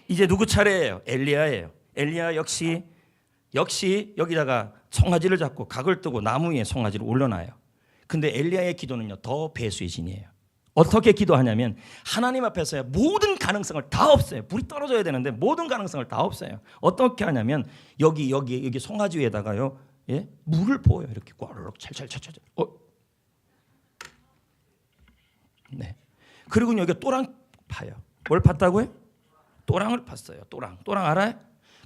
이제 누구 차례예요? 엘리야예요. 엘리야 역시 여기다가 송아지를 잡고 각을 뜨고 나무 위에 송아지를 올려놔요. 근데 엘리야의 기도는요, 더 배수의 진이에요. 어떻게 기도하냐면 하나님 앞에서요, 모든 가능성을 다 없애요. 불이 떨어져야 되는데 모든 가능성을 다 없애요. 어떻게 하냐면 여기 송아지 위에다가요, 예? 물을 부어요. 이렇게 꽉 찰찰찰찰. 네. 그리고 여기 또랑 파요. 뭘 팠다고요? 또랑을 팠어요. 또랑 알아요?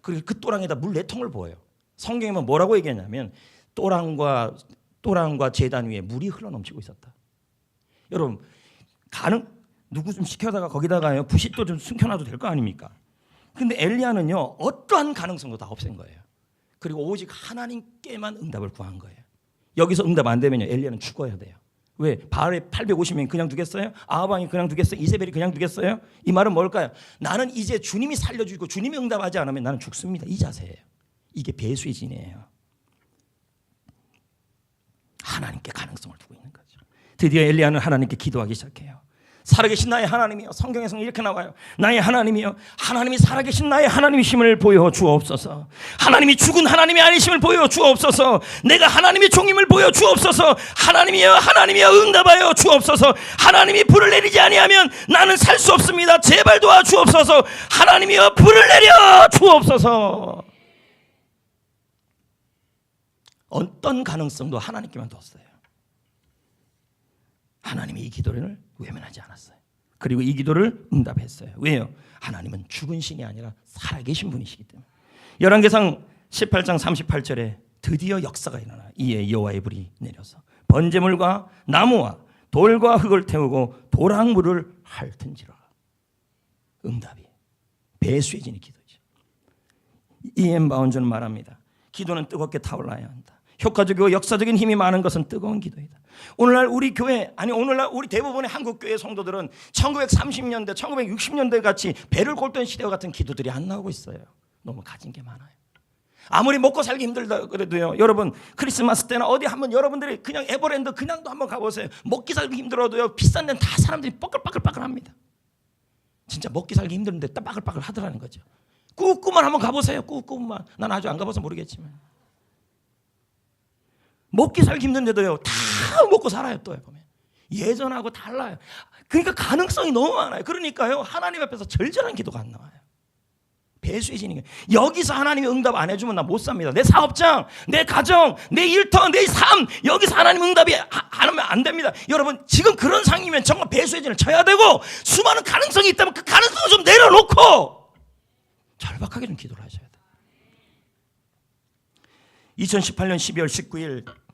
그리고 그 또랑에다 물 4통을 부어요. 성경에는 뭐라고 얘기하냐면 또랑과 제단 위에 물이 흘러넘치고 있었다. 여러분, 누구 좀 시켜다가 거기다가요, 부싯도 좀 숨겨놔도 될 거 아닙니까? 근데 엘리야는요, 어떠한 가능성도 다 없앤 거예요. 그리고 오직 하나님께만 응답을 구한 거예요. 여기서 응답 안 되면요, 엘리야는 죽어야 돼요. 왜? 바알에 850명이 그냥 두겠어요? 아하방이 그냥 두겠어요? 이세벨이 그냥 두겠어요? 이 말은 뭘까요? 나는 이제 주님이 살려주고 주님이 응답하지 않으면 나는 죽습니다. 이 자세예요. 이게 배수의 진이에요. 하나님께 가능성을 두고 있는 거죠. 드디어 엘리야는 하나님께 기도하기 시작해요. 살아계신 나의 하나님이여, 성경에서는 이렇게 나와요. 나의 하나님이여, 하나님이 살아계신 나의 하나님이심을 보여 주옵소서. 하나님이 죽은 하나님이 아니심을 보여 주옵소서. 내가 하나님의 종임을 보여 주옵소서. 하나님이여, 하나님이여, 응답하여 주옵소서. 하나님이 불을 내리지 아니하면 나는 살 수 없습니다. 제발 도와 주옵소서. 하나님이여, 불을 내려 주옵소서. 어떤 가능성도 하나님께만 뒀어요. 하나님이 이 기도를 외면하지 않았어요. 그리고 이 기도를 응답했어요. 왜요? 하나님은 죽은 신이 아니라 살아계신 분이시기 때문에. 열왕기상 18장 38절에 드디어 역사가 일어나 이에 여호와의 불이 내려서 번제물과 나무와 돌과 흙을 태우고 도랑물을 핥은지라. 응답이 배수의 진이 기도죠. E.M. 바운저는 말합니다. 기도는 뜨겁게 타올라야 한다. 효과적이고 역사적인 힘이 많은 것은 뜨거운 기도이다. 오늘날 우리 교회, 아니 오늘날 우리 대부분의 한국 교회 성도들은 1930년대, 1960년대 같이 배를 골던 시대 같은 기도들이 안 나오고 있어요. 너무 가진 게 많아요. 아무리 먹고 살기 힘들다 그래도요, 여러분 크리스마스 때나 어디 한번 여러분들이 그냥 에버랜드 그냥도 한번 가보세요. 먹기 살기 힘들어도요, 비싼 데는 다 사람들이 빠글빠글합니다. 진짜 먹기 살기 힘든데 빠글빠글 하더라는 거죠. 꾸꾸만 한번 가보세요. 꾸꾸만. 난 아주 안 가봐서 모르겠지만 먹기 살기 힘든데도요, 다 먹고 살아요. 또 보면 예전하고 달라요. 그러니까 가능성이 너무 많아요. 그러니까요, 하나님 앞에서 절절한 기도가 안 나와요. 배수의 진이. 여기서 하나님이 응답 안 해주면 나 못 삽니다. 내 사업장, 내 가정, 내 일터, 내 삶, 여기서 하나님 응답이 안 하면 안 됩니다. 여러분 지금 그런 상황이면 정말 배수의 진을 쳐야 되고, 수많은 가능성이 있다면 그 가능성을 좀 내려놓고 절박하게 좀 기도를 하셔야 돼요. 2018년 12월 19일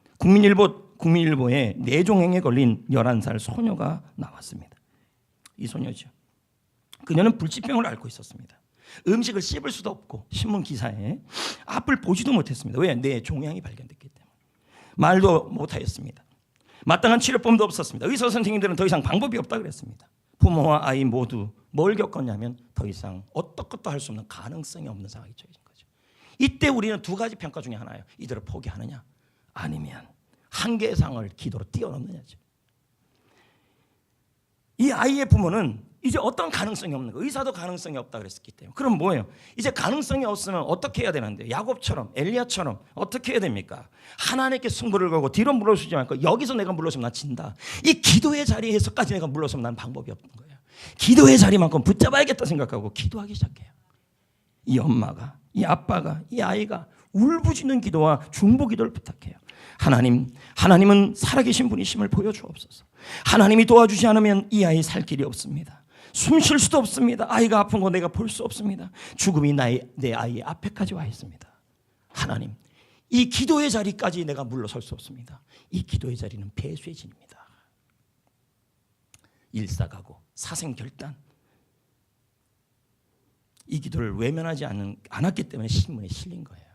국민일보에 뇌종행에 걸린 11살 소녀가 나왔습니다. 이 소녀죠. 그녀는 불치병을 앓고 있었습니다. 음식을 씹을 수도 없고 신문 기사에 앞을 보지도 못했습니다. 왜? 뇌종양이 발견됐기 때문에. 말도 못하였습니다. 마땅한 치료법도 없었습니다. 의사 선생님들은 더 이상 방법이 없다 그랬습니다. 부모와 아이 모두 뭘 겪었냐면 더 이상 어떤 것도 할 수 없는 가능성이 없는 상황이 처해진 거죠. 이때 우리는 두 가지 평가 중에 하나예요. 이대로 포기하느냐, 아니면 한계상을 기도로 뛰어넘느냐죠. 이 아이의 부모는 이제 어떤 가능성이 없는 거예요. 의사도 가능성이 없다 그랬기 때문에. 그럼 뭐예요? 이제 가능성이 없으면 어떻게 해야 되는데, 야곱처럼 엘리야처럼 어떻게 해야 됩니까? 하나님께 승부를 걸고 뒤로 물러서지 말고, 여기서 내가 물러서면 나 진다. 이 기도의 자리에서까지 내가 물러서면 난 방법이 없는 거예요. 기도의 자리만큼 붙잡아야겠다 생각하고 기도하기 시작해요. 이 엄마가, 이 아빠가, 이 아이가 울부짖는 기도와 중보 기도를 부탁해요. 하나님은 살아계신 분이심을 보여주옵소서. 하나님이 도와주지 않으면 이 아이 살 길이 없습니다. 숨 쉴 수도 없습니다. 아이가 아픈 거 내가 볼 수 없습니다. 죽음이 내 아이의 앞에까지 와 있습니다. 하나님, 이 기도의 자리까지 내가 물러설 수 없습니다. 이 기도의 자리는 배수의 진입니다. 일사가고 사생결단, 이 기도를 외면하지 않았기 때문에 신문에 실린 거예요.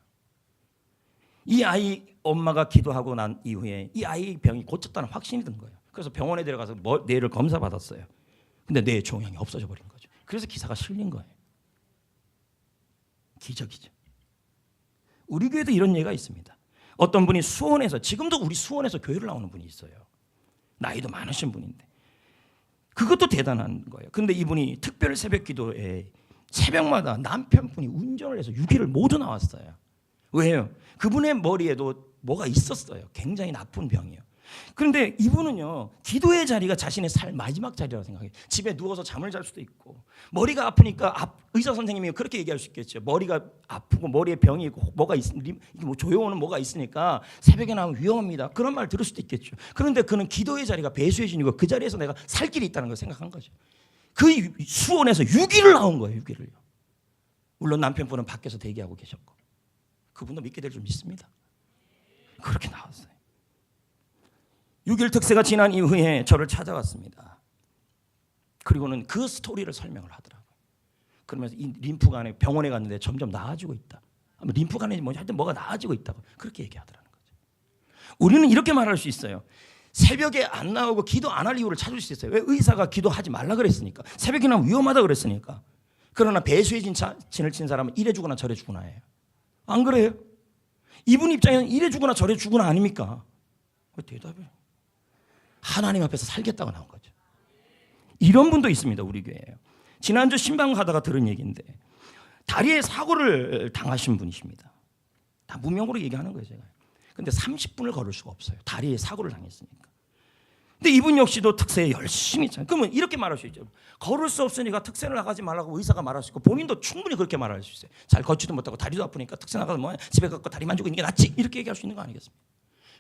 이 아이 엄마가 기도하고 난 이후에 이 아이 병이 고쳤다는 확신이 든 거예요. 그래서 병원에 데려가서 뇌를 검사 받았어요. 근데 뇌 종양이 없어져 버린 거죠. 그래서 기사가 실린 거예요. 기적이죠. 우리 교회도 이런 예가 있습니다. 어떤 분이 수원에서, 지금도 우리 수원에서 교회를 나오는 분이 있어요. 나이도 많으신 분인데 그것도 대단한 거예요. 근데 이분이 특별 새벽 기도에 새벽마다 남편분이 운전을 해서 6일을 모두 나왔어요. 왜요? 그분의 머리에도 뭐가 있었어요. 굉장히 나쁜 병이에요. 그런데 이분은요, 기도의 자리가 자신의 삶 마지막 자리라고 생각해요. 집에 누워서 잠을 잘 수도 있고, 머리가 아프니까 의사 선생님이 그렇게 얘기할 수 있겠죠. 머리가 아프고 머리에 병이 있고 뭐가 조여오는 뭐가 있으니까 새벽에 나오면 위험합니다. 그런 말 들을 수도 있겠죠. 그런데 그는 기도의 자리가 배수의 진이고 그 자리에서 내가 살 길이 있다는 걸 생각한 거죠. 그 수원에서 6일을 나온 거예요. 6일을요. 물론 남편분은 밖에서 대기하고 계셨고, 그분도 믿게 될 줄 믿습니다. 그렇게 나왔어요. 6일 특세가 지난 이후에 저를 찾아왔습니다. 그리고는 그 스토리를 설명을 하더라고요. 그러면서 이 림프가 안에 병원에 갔는데 점점 나아지고 있다. 림프관에 뭐 하여튼 뭐가 나아지고 있다고 그렇게 얘기하더라는 거죠. 우리는 이렇게 말할 수 있어요. 새벽에 안 나오고 기도 안 할 이유를 찾을 수 있어요. 왜? 의사가 기도하지 말라 그랬으니까. 새벽에 나오면 위험하다 그랬으니까. 그러나 배수의 진을 친 사람은 이래 주거나 저래 주거나 해요. 안 그래요? 이분 입장에는 이래 주거나 저래 주거나 아닙니까? 대답해. 하나님 앞에서 살겠다고 나온 거죠. 이런 분도 있습니다. 우리 교회에. 지난주 신방 가다가 들은 얘기인데 다리에 사고를 당하신 분이십니다. 다 무명으로 얘기하는 거예요, 제가. 근데 30분을 걸을 수가 없어요. 다리에 사고를 당했으니까. 근데 이분 역시도 특세에 열심히 참. 그러면 이렇게 말할 수 있죠. 걸을 수 없으니까 특세 나가지 말라고 의사가 말할 수 있고 본인도 충분히 그렇게 말할 수 있어요. 잘 걷지도 못하고 다리도 아프니까 특세 나가서 뭐 집에 가서 다리만 주고 있는 게 낫지 이렇게 얘기할 수 있는 거 아니겠습니까?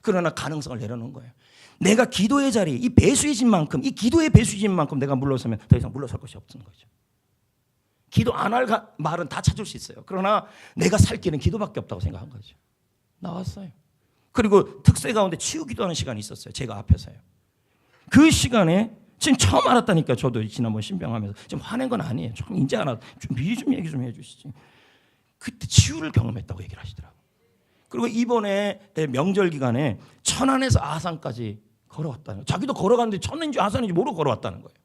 그러나 가능성을 내려놓은 거예요. 내가 기도의 자리, 이 배수의 진만큼, 이 기도의 배수의 진만큼 내가 물러서면 더 이상 물러설 것이 없는 거죠. 기도 안 할 말은 다 찾을 수 있어요. 그러나 내가 살 길은 기도밖에 없다고 생각한 거죠. 나왔어요. 그리고 특세 가운데 치유 기도하는 시간이 있었어요. 제가 앞에서요. 그 시간에 지금 처음 알았다니까. 저도 지난번 신병하면서 지금 화낸 건 아니에요. 좀 이제 알아. 좀 미리 좀 얘기 좀 해주시지. 그때 치유를 경험했다고 얘기를 하시더라고요. 그리고 이번에 명절 기간에 천안에서 아산까지 걸어왔다는 거예요. 자기도 걸어갔는데 천안인지 아산인지 모르고 걸어왔다는 거예요.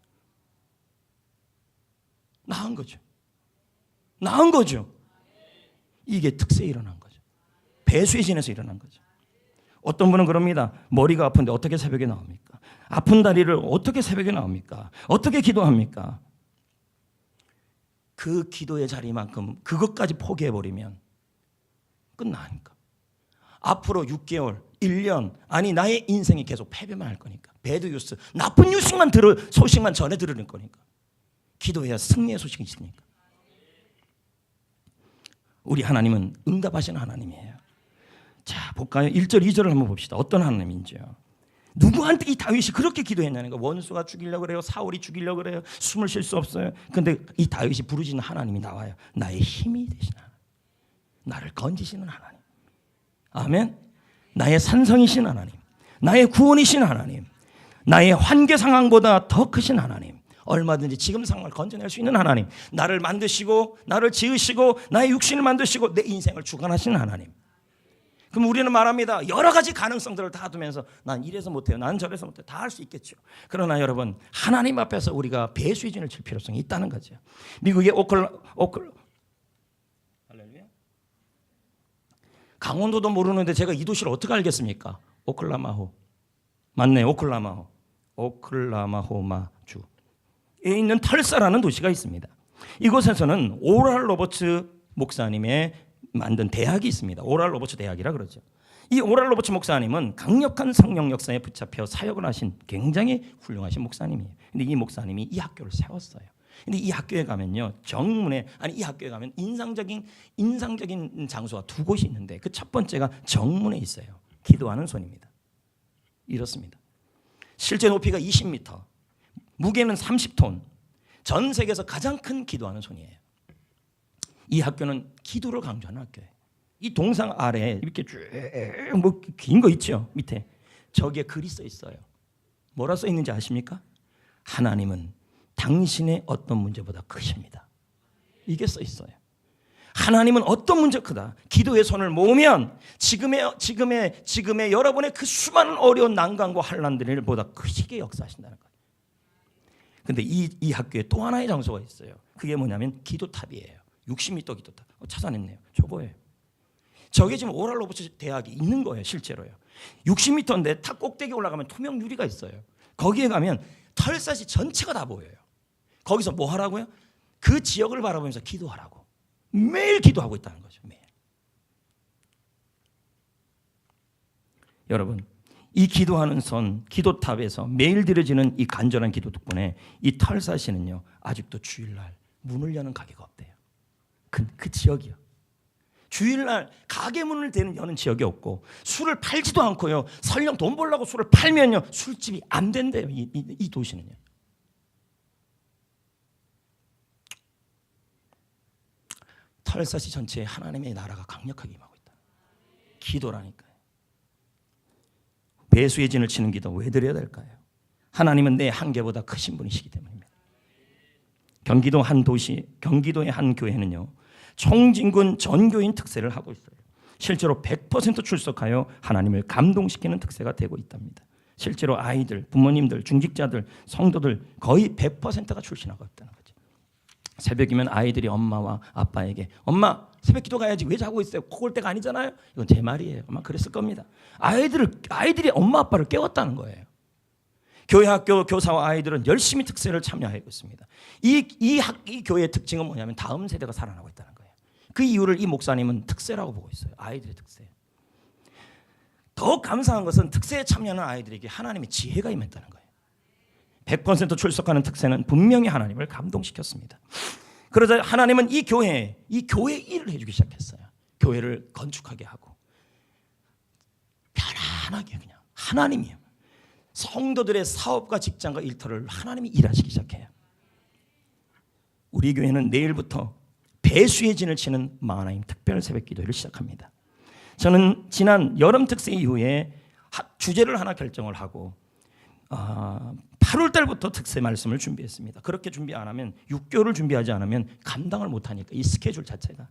나은 거죠. 나은 거죠. 이게 특세에 일어난 거죠. 배수의 진에서 일어난 거죠. 어떤 분은 그럽니다. 머리가 아픈데 어떻게 새벽에 나옵니까? 아픈 다리를 어떻게 새벽에 나옵니까? 어떻게 기도합니까? 그 기도의 자리만큼 그것까지 포기해버리면 끝나니까. 앞으로 6개월, 1년, 아니 나의 인생이 계속 패배만 할 거니까. 배드 뉴스, 나쁜 뉴스만 소식만 전해 들으는 거니까. 기도해야 승리의 소식이 있으니까. 우리 하나님은 응답하시는 하나님이에요. 자, 볼까요? 1절, 2절을 한번 봅시다. 어떤 하나님인지요. 누구한테 이 다윗이 그렇게 기도했냐는 거예요. 원수가 죽이려고 그래요. 사울이 죽이려고 그래요. 숨을 쉴 수 없어요. 근데 이 다윗이 부르짖는 하나님이 나와요. 나의 힘이 되시는 하나님. 나를 건지시는 하나님. 아멘. 나의 산성이신 하나님. 나의 구원이신 하나님. 나의 환경 상황보다 더 크신 하나님. 얼마든지 지금 상황을 건져낼 수 있는 하나님. 나를 만드시고 나를 지으시고 나의 육신을 만드시고 내 인생을 주관하시는 하나님. 그럼 우리는 말합니다. 여러 가지 가능성들을 다 두면서 난 이래서 못해요. 난 저래서 못해요. 다 할 수 있겠죠. 그러나 여러분 하나님 앞에서 우리가 배수의 진을 칠 필요성이 있다는 거죠. 미국의 할렐루야. 강원도도 모르는데 제가 이 도시를 어떻게 알겠습니까? 오클라마호. 맞네. 오클라마호마주에 있는 털사라는 도시가 있습니다. 이곳에서는 오랄 로버츠 목사님의 만든 대학이 있습니다. 오랄 로버츠 대학이라 그러죠. 이 오랄 로버츠 목사님은 강력한 성령 역사에 붙잡혀 사역을 하신 굉장히 훌륭하신 목사님이에요. 근데 이 목사님이 이 학교를 세웠어요. 근데 이 학교에 가면요, 이 학교에 가면 인상적인 장소가 두 곳이 있는데 그 첫 번째가 정문에 있어요. 기도하는 손입니다. 이렇습니다. 실제 높이가 20m, 무게는 30톤, 전 세계에서 가장 큰 기도하는 손이에요. 이 학교는 기도를 강조하는 학교예요. 이 동상 아래에 이렇게 쭉 뭐 긴 거 있죠. 밑에 저기에 글이 써 있어요. 뭐라 써 있는지 아십니까? 하나님은 당신의 어떤 문제보다 크십니다. 이게 써 있어요. 하나님은 어떤 문제 크다. 기도의 손을 모으면 지금의 여러분의 그 수많은 어려운 난관과 환난들을 보다 크시게 역사하신다는 거예요. 근데 이 학교에 또 하나의 장소가 있어요. 그게 뭐냐면 기도탑이에요. 60m 기도탑. 찾아냈네요. 저거예요. 저게 지금 오랄 로버츠 대학이 있는 거예요. 실제로요. 60m인데 탑 꼭대기 올라가면 투명 유리가 있어요. 거기에 가면 털사시 전체가 다 보여요. 거기서 뭐 하라고요? 그 지역을 바라보면서 기도하라고. 매일 기도하고 있다는 거죠. 매일. 여러분, 이 기도하는 손, 기도탑에서 매일 드려지는 이 간절한 기도 덕분에 이 털사시는요, 아직도 주일날 문을 여는 가게가 없대요. 그 지역이요. 주일날 가게 문을 여는 지역이 없고 술을 팔지도 않고요. 설령 돈 벌려고 술을 팔면요, 술집이 안 된대요. 이 도시는요. 털사시 전체에 하나님의 나라가 강력하게 임하고 있다. 기도라니까요. 배수의 진을 치는 기도 왜 드려야 될까요? 하나님은 내 한계보다 크신 분이시기 때문입니다. 경기도의 한 교회는요, 총진군 전교인 특세를 하고 있어요. 실제로 100% 출석하여 하나님을 감동시키는 특세가 되고 있답니다. 실제로 아이들, 부모님들, 중직자들, 성도들 거의 100%가 출신하고 있다는 거죠. 새벽이면 아이들이 엄마와 아빠에게 엄마 새벽 기도 가야지 왜 자고 있어요? 그럴 때가 아니잖아요. 이건 제 말이에요. 아마 그랬을 겁니다. 아이들이 엄마 아빠를 깨웠다는 거예요. 교회 학교 교사와 아이들은 열심히 특세를 참여하고 있습니다. 이 교회의 특징은 뭐냐면 다음 세대가 살아나고 있다는 거예요. 그 이유를 이 목사님은 특세라고 보고 있어요. 아이들의 특세. 더 감사한 것은 특세에 참여하는 아이들에게 하나님의 지혜가 임했다는 거예요. 100% 출석하는 특세는 분명히 하나님을 감동시켰습니다. 그러자 하나님은 이 교회 일을 해주기 시작했어요. 교회를 건축하게 하고 편안하게 그냥 하나님이요. 성도들의 사업과 직장과 일터를 하나님이 일하시기 시작해요. 우리 교회는 내일부터 배수의 진을 치는 마하나임 특별 새벽 기도회를 시작합니다. 저는 지난 여름 특세 이후에 주제를 하나 결정을 하고 8월 달부터 특세 말씀을 준비했습니다. 그렇게 준비 안 하면 6개월을 준비하지 않으면 감당을 못하니까 이 스케줄 자체가.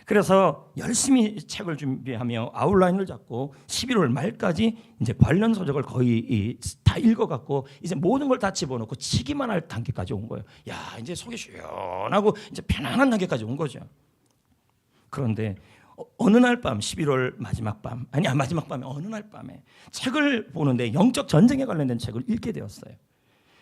그래서 열심히 책을 준비하며 아웃라인을 잡고 11월 말까지 이제 관련 서적을 거의 다 읽어갖고 이제 모든 걸 다 집어넣고 치기만 할 단계까지 온 거예요. 야 이제 속이 시원하고 이제 편안한 단계까지 온 거죠. 그런데 어느 날 밤 11월 마지막 밤에 어느 날 밤에 책을 보는데 영적 전쟁에 관련된 책을 읽게 되었어요.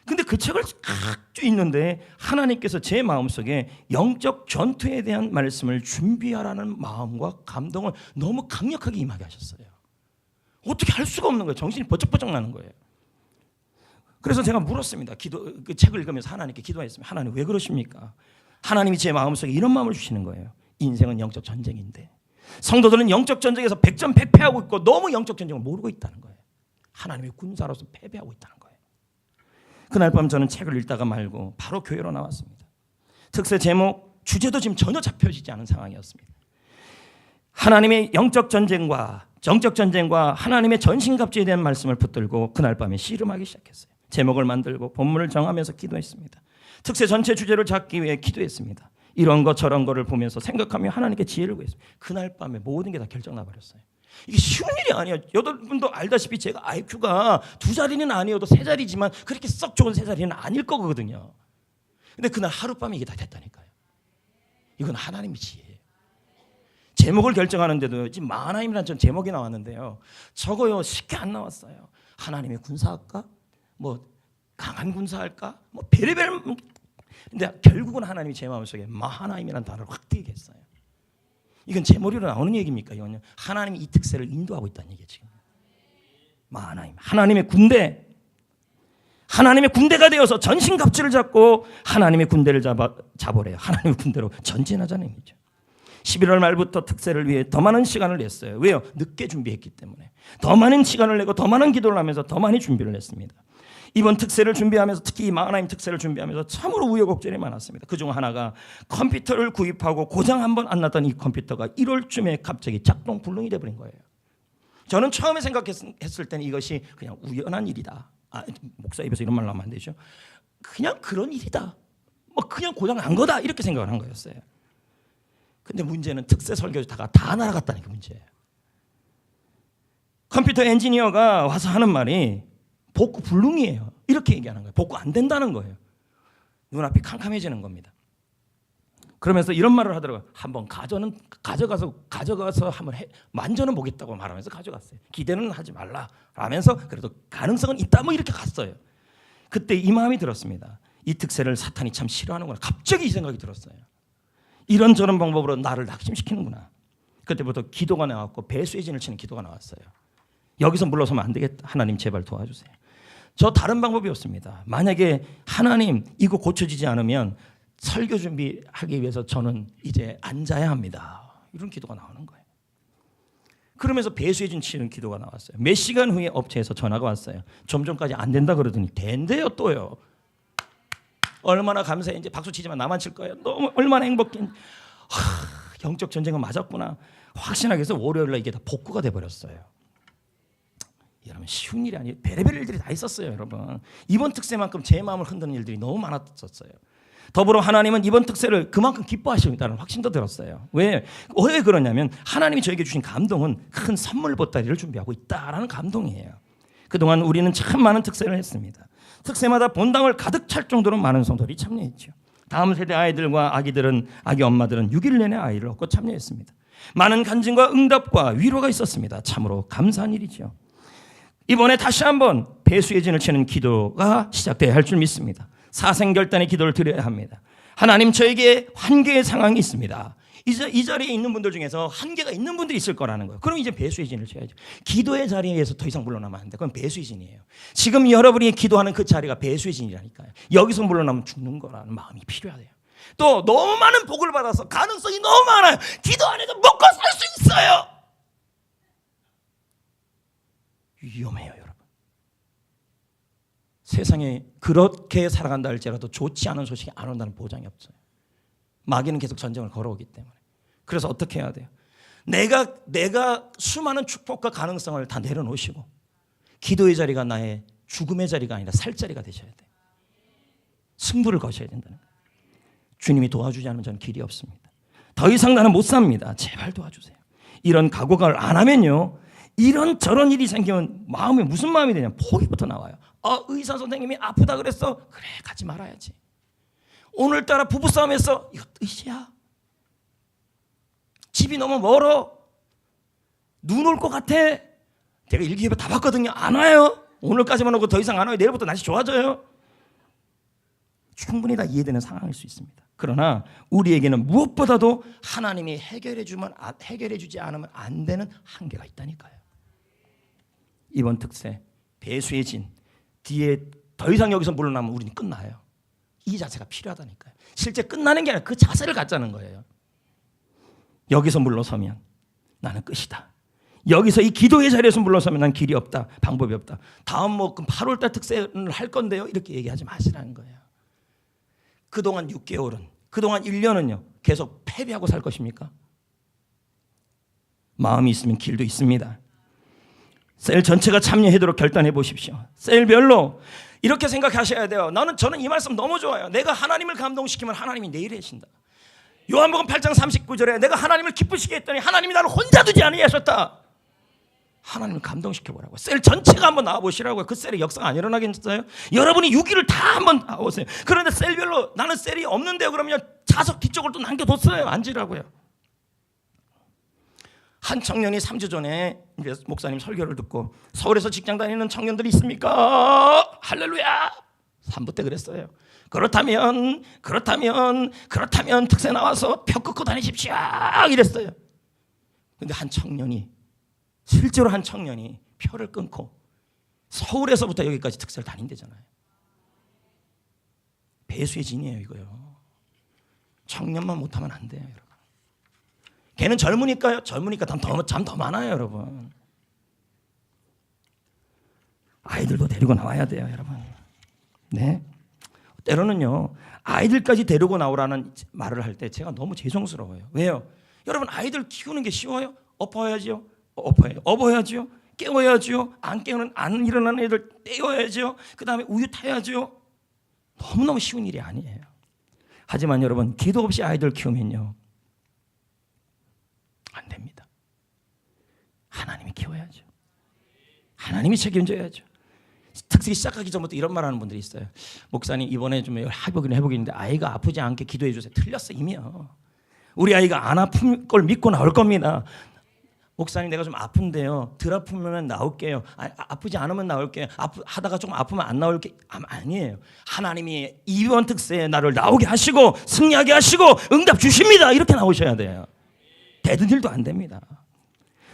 근데 그 책을 쭉 읽는데 하나님께서 제 마음속에 영적 전투에 대한 말씀을 준비하라는 마음과 감동을 너무 강력하게 임하게 하셨어요. 어떻게 할 수가 없는 거예요. 정신이 버쩍버쩍 나는 거예요. 그래서 제가 물었습니다. 그 책을 읽으면서 하나님께 기도했습니다. 하나님 왜 그러십니까? 하나님이 제 마음속에 이런 마음을 주시는 거예요. 인생은 영적 전쟁인데 성도들은 영적 전쟁에서 백전백패하고 있고 너무 영적 전쟁을 모르고 있다는 거예요. 하나님의 군사로서 패배하고 있다는 거예요. 그날 밤 저는 책을 읽다가 말고 바로 교회로 나왔습니다. 특세 제목, 주제도 지금 전혀 잡혀지지 않은 상황이었습니다. 하나님의 영적 전쟁과 하나님의 전신갑주에 대한 말씀을 붙들고 그날 밤에 씨름하기 시작했어요. 제목을 만들고 본문을 정하면서 기도했습니다. 특세 전체 주제를 잡기 위해 기도했습니다. 이런 거 저런 거를 보면서 생각하며 하나님께 지혜를 구했습니다. 그날 밤에 모든 게 다 결정 나버렸어요. 이게 쉬운 일이 아니에요. 여러분도 알다시피 제가 IQ가 2자리는 아니어도 3자리지만 그렇게 썩 좋은 3자리는 아닐 거거든요. 근데 그날 하룻밤에 이게 다 됐다니까요. 이건 하나님의 지혜예요. 제목을 결정하는데도 지금 마하나임이라는 전 제목이 나왔는데요. 저거요 쉽게 안 나왔어요. 하나님의 군사할까? 뭐 강한 군사할까? 뭐 베레벨. 근데 결국은 하나님이 제 마음속에 마하나임이라는 단어를 확 띄게 했어요. 이건 제 머리로 나오는 얘기입니까? 이건 하나님이 이 특세를 인도하고 있다는 얘기예요. 지금 마하나임, 하나님의 군대가 되어서 전신갑주를 잡고 하나님의 군대를 잡으래요. 하나님의 군대로 전진하자는 얘기죠. 11월 말부터 특세를 위해 더 많은 시간을 냈어요. 왜요? 늦게 준비했기 때문에. 더 많은 시간을 내고 더 많은 기도를 하면서 더 많이 준비를 했습니다. 이번 특세를 준비하면서 특히 이 마하나임 특세를 준비하면서 참으로 우여곡절이 많았습니다. 그중 하나가 컴퓨터를 구입하고 고장 한 번 안 났던 이 컴퓨터가 1월쯤에 갑자기 작동 불능이 돼버린 거예요. 저는 처음에 생각했을 때는 이것이 그냥 우연한 일이다. 목사 입에서 이런 말 나오면 안 되죠. 그냥 그런 일이다. 뭐 그냥 고장 난 거다 이렇게 생각을 한 거였어요. 근데 문제는 특세 설교자가 다 날아갔다는 게 문제예요. 컴퓨터 엔지니어가 와서 하는 말이 복구 불능이에요. 이렇게 얘기하는 거예요. 복구 안 된다는 거예요. 눈앞이 캄캄해지는 겁니다. 그러면서 이런 말을 하더라고요. 한번 가져가서 한번 만져는 보겠다고 말하면서 가져갔어요. 기대는 하지 말라 라면서 그래도 가능성은 있다 뭐 이렇게 갔어요. 그때 이 마음이 들었습니다. 이 특세를 사탄이 참 싫어하는구나. 갑자기 이 생각이 들었어요. 이런저런 방법으로 나를 낙심시키는구나. 그때부터 기도가 나왔고 배수의 진을 치는 기도가 나왔어요. 여기서 물러서면 안 되겠다. 하나님 제발 도와주세요. 저 다른 방법이 없습니다. 만약에 하나님 이거 고쳐지지 않으면 설교 준비하기 위해서 저는 이제 앉아야 합니다. 이런 기도가 나오는 거예요. 그러면서 배수의 진 치는 기도가 나왔어요. 몇 시간 후에 업체에서 전화가 왔어요. 좀 전까지 안 된다 그러더니 된대요 또요. 얼마나 감사해. 이제 박수 치지만 나만 칠 거예요. 너무 얼마나 행복해. 영적 전쟁은 맞았구나. 확신하게 해서 월요일날 이게 다 복구가 돼버렸어요. 여러분 쉬운 일이 아니에요. 별의별 일들이 다 있었어요. 여러분 이번 특세만큼 제 마음을 흔드는 일들이 너무 많았었어요. 더불어 하나님은 이번 특세를 그만큼 기뻐하신다는 확신도 들었어요. 왜 그러냐면 하나님이 저에게 주신 감동은 큰 선물 보따리를 준비하고 있다라는 감동이에요. 그동안 우리는 참 많은 특세를 했습니다. 특세마다 본당을 가득 찰 정도로 많은 성도들이 참여했죠. 다음 세대 아이들과 아기 엄마들은 6일 내내 아이를 얻고 참여했습니다. 많은 간증과 응답과 위로가 있었습니다. 참으로 감사한 일이죠. 이번에 다시 한번 배수의 진을 치는 기도가 시작돼야 할 줄 믿습니다. 사생결단의 기도를 드려야 합니다. 하나님, 저에게 한계의 상황이 있습니다. 이제 이 자리에 있는 분들 중에서 한계가 있는 분들이 있을 거라는 거예요. 그럼 이제 배수의 진을 쳐야죠. 기도의 자리에서 더 이상 물러나면 안 돼. 그건 배수의 진이에요. 지금 여러분이 기도하는 그 자리가 배수의 진이라니까요. 여기서 물러나면 죽는 거라는 마음이 필요하대요. 또 너무 많은 복을 받아서 가능성이 너무 많아요. 기도 안 해도 먹고 살 수 있어요. 위험해요, 여러분. 세상에 그렇게 살아간다 할지라도 좋지 않은 소식이 안 온다는 보장이 없어요. 마귀는 계속 전쟁을 걸어오기 때문에. 그래서 어떻게 해야 돼요? 내가 수많은 축복과 가능성을 다 내려놓으시고 기도의 자리가 나의 죽음의 자리가 아니라 살 자리가 되셔야 돼요. 승부를 거셔야 된다는 거예요. 주님이 도와주지 않으면 저는 길이 없습니다. 더 이상 나는 못 삽니다. 제발 도와주세요. 이런 각오를 안 하면요, 이런 저런 일이 생기면 마음에 무슨 마음이 되냐면 포기부터 나와요. 의사 선생님이 아프다 그랬어? 그래, 가지 말아야지. 오늘따라 부부싸움에서 이거 뜻이야? 집이 너무 멀어? 눈 올 것 같아? 제가 일기예보 다 봤거든요. 안 와요. 오늘까지만 오고 더 이상 안 와요. 내일부터 날씨 좋아져요. 충분히 다 이해되는 상황일 수 있습니다. 그러나 우리에게는 무엇보다도 하나님이 해결해주지 않으면 안 되는 한계가 있다니까요. 이번 특세 배수의 진 뒤에 더 이상 여기서 물러나면 우리는 끝나요. 이 자세가 필요하다니까요. 실제 끝나는 게 아니라 그 자세를 갖자는 거예요. 여기서 물러서면 나는 끝이다. 여기서 이 기도의 자리에서 물러서면 난 길이 없다. 방법이 없다. 다음 8월달 특세를 할 건데요. 이렇게 얘기하지 마시라는 거예요. 그동안 6개월은, 그동안 1년은요. 계속 패배하고 살 것입니까? 마음이 있으면 길도 있습니다. 셀 전체가 참여하도록 결단해 보십시오. 셀별로 이렇게 생각하셔야 돼요. 저는 이 말씀 너무 좋아요. 내가 하나님을 감동시키면 하나님이 내 일을 하신다. 요한복음 8장 39절에 내가 하나님을 기쁘시게 했더니 하나님이 나를 혼자 두지 아니하셨다. 하나님을 감동시켜보라고. 셀 전체가 한번 나와보시라고요. 그 셀의 역사가 안 일어나겠어요? 여러분이 6일을 다 한번 나오세요. 그런데 셀별로 나는 셀이 없는데요. 그러면 좌석 뒤쪽을 또 남겨뒀어요. 앉으라고요. 한 청년이 3주 전에 목사님 설교를 듣고 서울에서 직장 다니는 청년들이 있습니까? 할렐루야. 3부 때 그랬어요. 그렇다면 특세 나와서 표 끊고 다니십시오. 이랬어요. 근데 실제로 한 청년이 표를 끊고 서울에서부터 여기까지 특세를 다닌대잖아요. 배수의 진이에요, 이거요. 청년만 못하면 안 돼요, 여러분. 걔는 젊으니까요. 젊으니까 잠 더 많아요, 여러분. 아이들도 데리고 나와야 돼요, 여러분. 네. 때로는요, 아이들까지 데리고 나오라는 말을 할 때 제가 너무 죄송스러워요. 왜요? 여러분, 아이들 키우는 게 쉬워요? 업어야죠. 업어야죠. 깨워야죠. 안 일어나는 애들 떼어야죠. 그 다음에 우유 타야죠. 너무너무 쉬운 일이 아니에요. 하지만 여러분, 기도 없이 아이들 키우면요, 안 됩니다. 하나님이 키워야죠. 하나님이 책임져야죠. 특세 시작하기 전부터 이런 말하는 분들이 있어요. 목사님, 이번에 좀 해보기는데 아이가 아프지 않게 기도해 주세요. 틀렸어, 이미요. 우리 아이가 안 아픈 걸 믿고 나올 겁니다. 목사님, 내가 좀 아픈데요. 덜 아프면 나올게요. 아프지 않으면 나올게요. 하다가 조금 아프면 안 나올게. 아니에요. 하나님이 이번 특세에 나를 나오게 하시고 승리하게 하시고 응답 주십니다. 이렇게 나오셔야 돼요. 되는 일도 안 됩니다.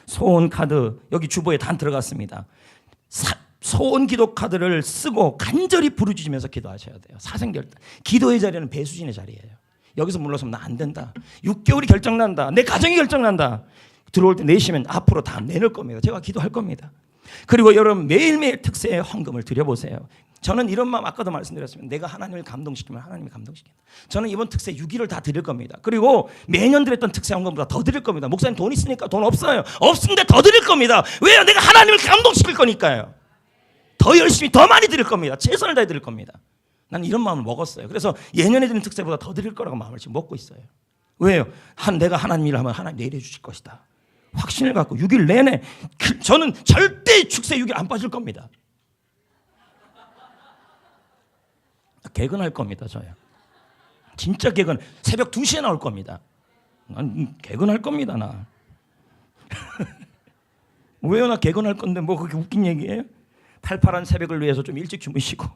소원 카드 여기 주보에 다 들어갔습니다. 소원 기도 카드를 쓰고 간절히 부르짖으면서 기도하셔야 돼요. 사생결단. 기도의 자리는 배수진의 자리예요. 여기서 물러서면 나 안 된다. 6개월이 결정난다. 내 가정이 결정난다. 들어올 때 내시면 앞으로 다 내놓을 겁니다. 제가 기도할 겁니다. 그리고 여러분, 매일매일 특세에 헌금을 드려보세요. 저는 이런 마음, 아까도 말씀드렸습니다. 내가 하나님을 감동시키면 하나님이 감동시킨다. 저는 이번 특세 6일을 다 드릴 겁니다. 그리고 매년 드렸던 특세 헌금보다 더 드릴 겁니다. 목사님, 돈 있으니까 돈 없어요. 없는데 더 드릴 겁니다. 왜요? 내가 하나님을 감동시킬 거니까요. 더 열심히 더 많이 드릴 겁니다. 최선을 다해 드릴 겁니다. 난 이런 마음을 먹었어요. 그래서 예년에 드린 특세보다 더 드릴 거라고 마음을 지금 먹고 있어요. 왜요? 내가 하나님 일을 하면 하나님 내일 해주실 것이다. 확신을 갖고 6일 내내 저는 절대 축세 6일 안 빠질 겁니다. 개근할 겁니다. 저요. 진짜 개근. 새벽 2시에 나올 겁니다. 난 개근할 겁니다. 나. 왜요? 나 개근할 건데 뭐 그렇게 웃긴 얘기예요? 팔팔한 새벽을 위해서 좀 일찍 주무시고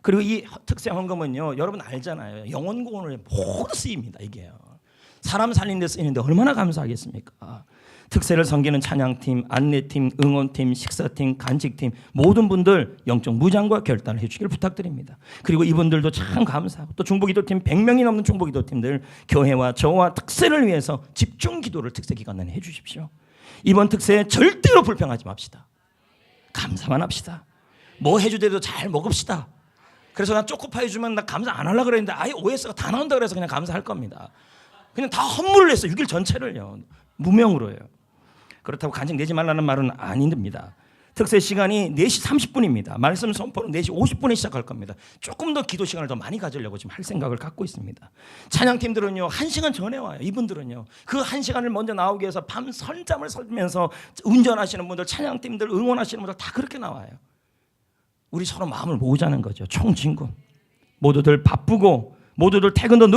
그리고 이 특세 헌금은요, 여러분 알잖아요. 영혼구원을 모두 쓰입니다. 이게요. 사람 살리는 데 쓰이는데 얼마나 감사하겠습니까? 특세를 섬기는 찬양팀, 안내팀, 응원팀, 식사팀, 간직팀 모든 분들 영적 무장과 결단을 해주길 부탁드립니다. 그리고 이분들도 참 감사하고 또 중보기도팀 100명이 넘는 중보기도팀들 교회와 저와 특세를 위해서 집중 기도를 특세 기간 내내 해주십시오. 이번 특세에 절대로 불평하지 맙시다. 감사만 합시다. 뭐 해주더라도 잘 먹읍시다. 그래서 나 초코파이 주면 나 감사 안 하려고 그랬는데 아예 OS가 다 나온다 그래서 그냥 감사할 겁니다. 그냥 다 헌물을 했어. 6일 전체를요. 무명으로요. 그렇다고 간증 내지 말라는 말은 아닙니다. 특세 시간이 4시 30분입니다. 말씀 선포는 4시 50분에 시작할 겁니다. 조금 더 기도 시간을 더 많이 가지려고 지금 할 생각을 갖고 있습니다. 찬양팀들은요 1시간 전에 와요. 이분들은요 그 1시간을 먼저 나오기 위해서 밤 선잠을 설면서 운전하시는 분들, 찬양팀들, 응원하시는 분들 다 그렇게 나와요. 우리 서로 마음을 모으자는 거죠. 총진군. 모두들 바쁘고 모두들 퇴근도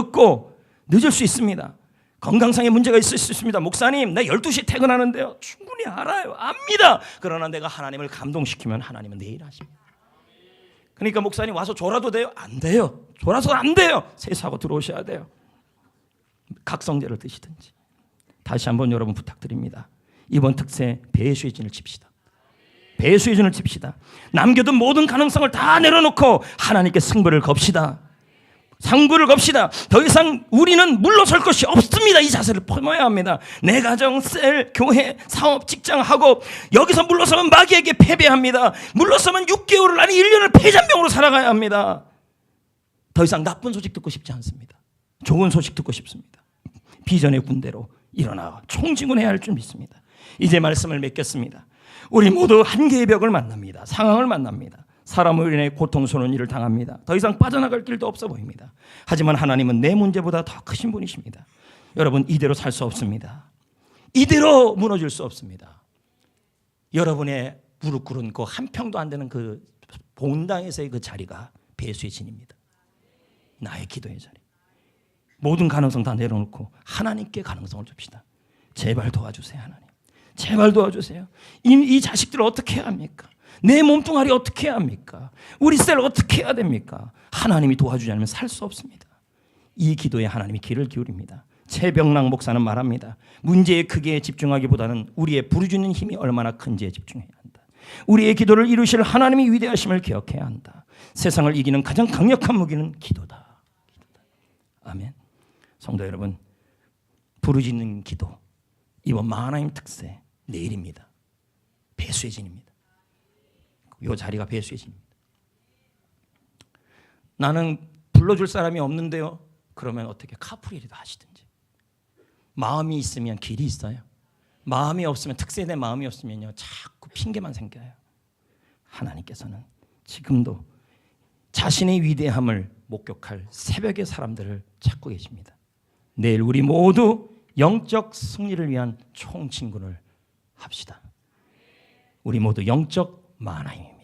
늦을 수 있습니다. 건강상의 문제가 있을 수 있습니다. 목사님, 나 12시에 퇴근하는데요. 충분히 알아요. 압니다. 그러나 내가 하나님을 감동시키면 하나님은 내일 하십니다. 그러니까 목사님 와서 졸아도 돼요? 안 돼요. 졸아서 안 돼요. 세수하고 들어오셔야 돼요. 각성제를 드시든지. 다시 한번 여러분 부탁드립니다. 이번 특세 배수의 진을 칩시다. 배수의 진을 칩시다. 남겨둔 모든 가능성을 다 내려놓고 하나님께 승부를 겁시다. 상부를 겁시다. 더 이상 우리는 물러설 것이 없습니다. 이 자세를 품어야 합니다. 내 가정, 셀, 교회, 사업, 직장, 학업 여기서 물러서면 마귀에게 패배합니다. 물러서면 6개월을 아니 1년을 폐잔병으로 살아가야 합니다. 더 이상 나쁜 소식 듣고 싶지 않습니다. 좋은 소식 듣고 싶습니다. 비전의 군대로 일어나 총진군해야 할 줄 믿습니다. 이제 말씀을 맺겠습니다. 우리 모두 한계의 벽을 만납니다. 상황을 만납니다. 사람으로 인해 고통스러운 일을 당합니다. 더 이상 빠져나갈 길도 없어 보입니다. 하지만 하나님은 내 문제보다 더 크신 분이십니다. 여러분 이대로 살 수 없습니다. 이대로 무너질 수 없습니다. 여러분의 무릎 꿇은 그 한 평도 안 되는 그 본당에서의 그 자리가 배수의 진입니다. 나의 기도의 자리. 모든 가능성 다 내려놓고 하나님께 가능성을 줍시다. 제발 도와주세요. 하나님. 제발 도와주세요. 이 자식들을 어떻게 해야 합니까? 내 몸뚱아리 어떻게 해야 합니까? 우리 셀 어떻게 해야 됩니까? 하나님이 도와주지 않으면 살 수 없습니다. 이 기도에 하나님이 귀를 기울입니다. 최병락 목사는 말합니다. 문제의 크기에 집중하기보다는 우리의 부르짖는 힘이 얼마나 큰지에 집중해야 한다. 우리의 기도를 이루실 하나님의 위대하심을 기억해야 한다. 세상을 이기는 가장 강력한 무기는 기도다. 아멘. 성도 여러분, 부르짖는 기도 이번 마하나임 특세 내일입니다. 배수의 진입니다. 이 자리가 배수의 진입니다. 나는 불러줄 사람이 없는데요. 그러면 어떻게 카풀이라도 하시든지. 마음이 있으면 길이 있어요. 마음이 없으면 특세에 대한 마음이 없으면요 자꾸 핑계만 생겨요. 하나님께서는 지금도 자신의 위대함을 목격할 새벽의 사람들을 찾고 계십니다. 내일 우리 모두 영적 승리를 위한 총진군을 합시다. 우리 모두 영적 마하나임입니다.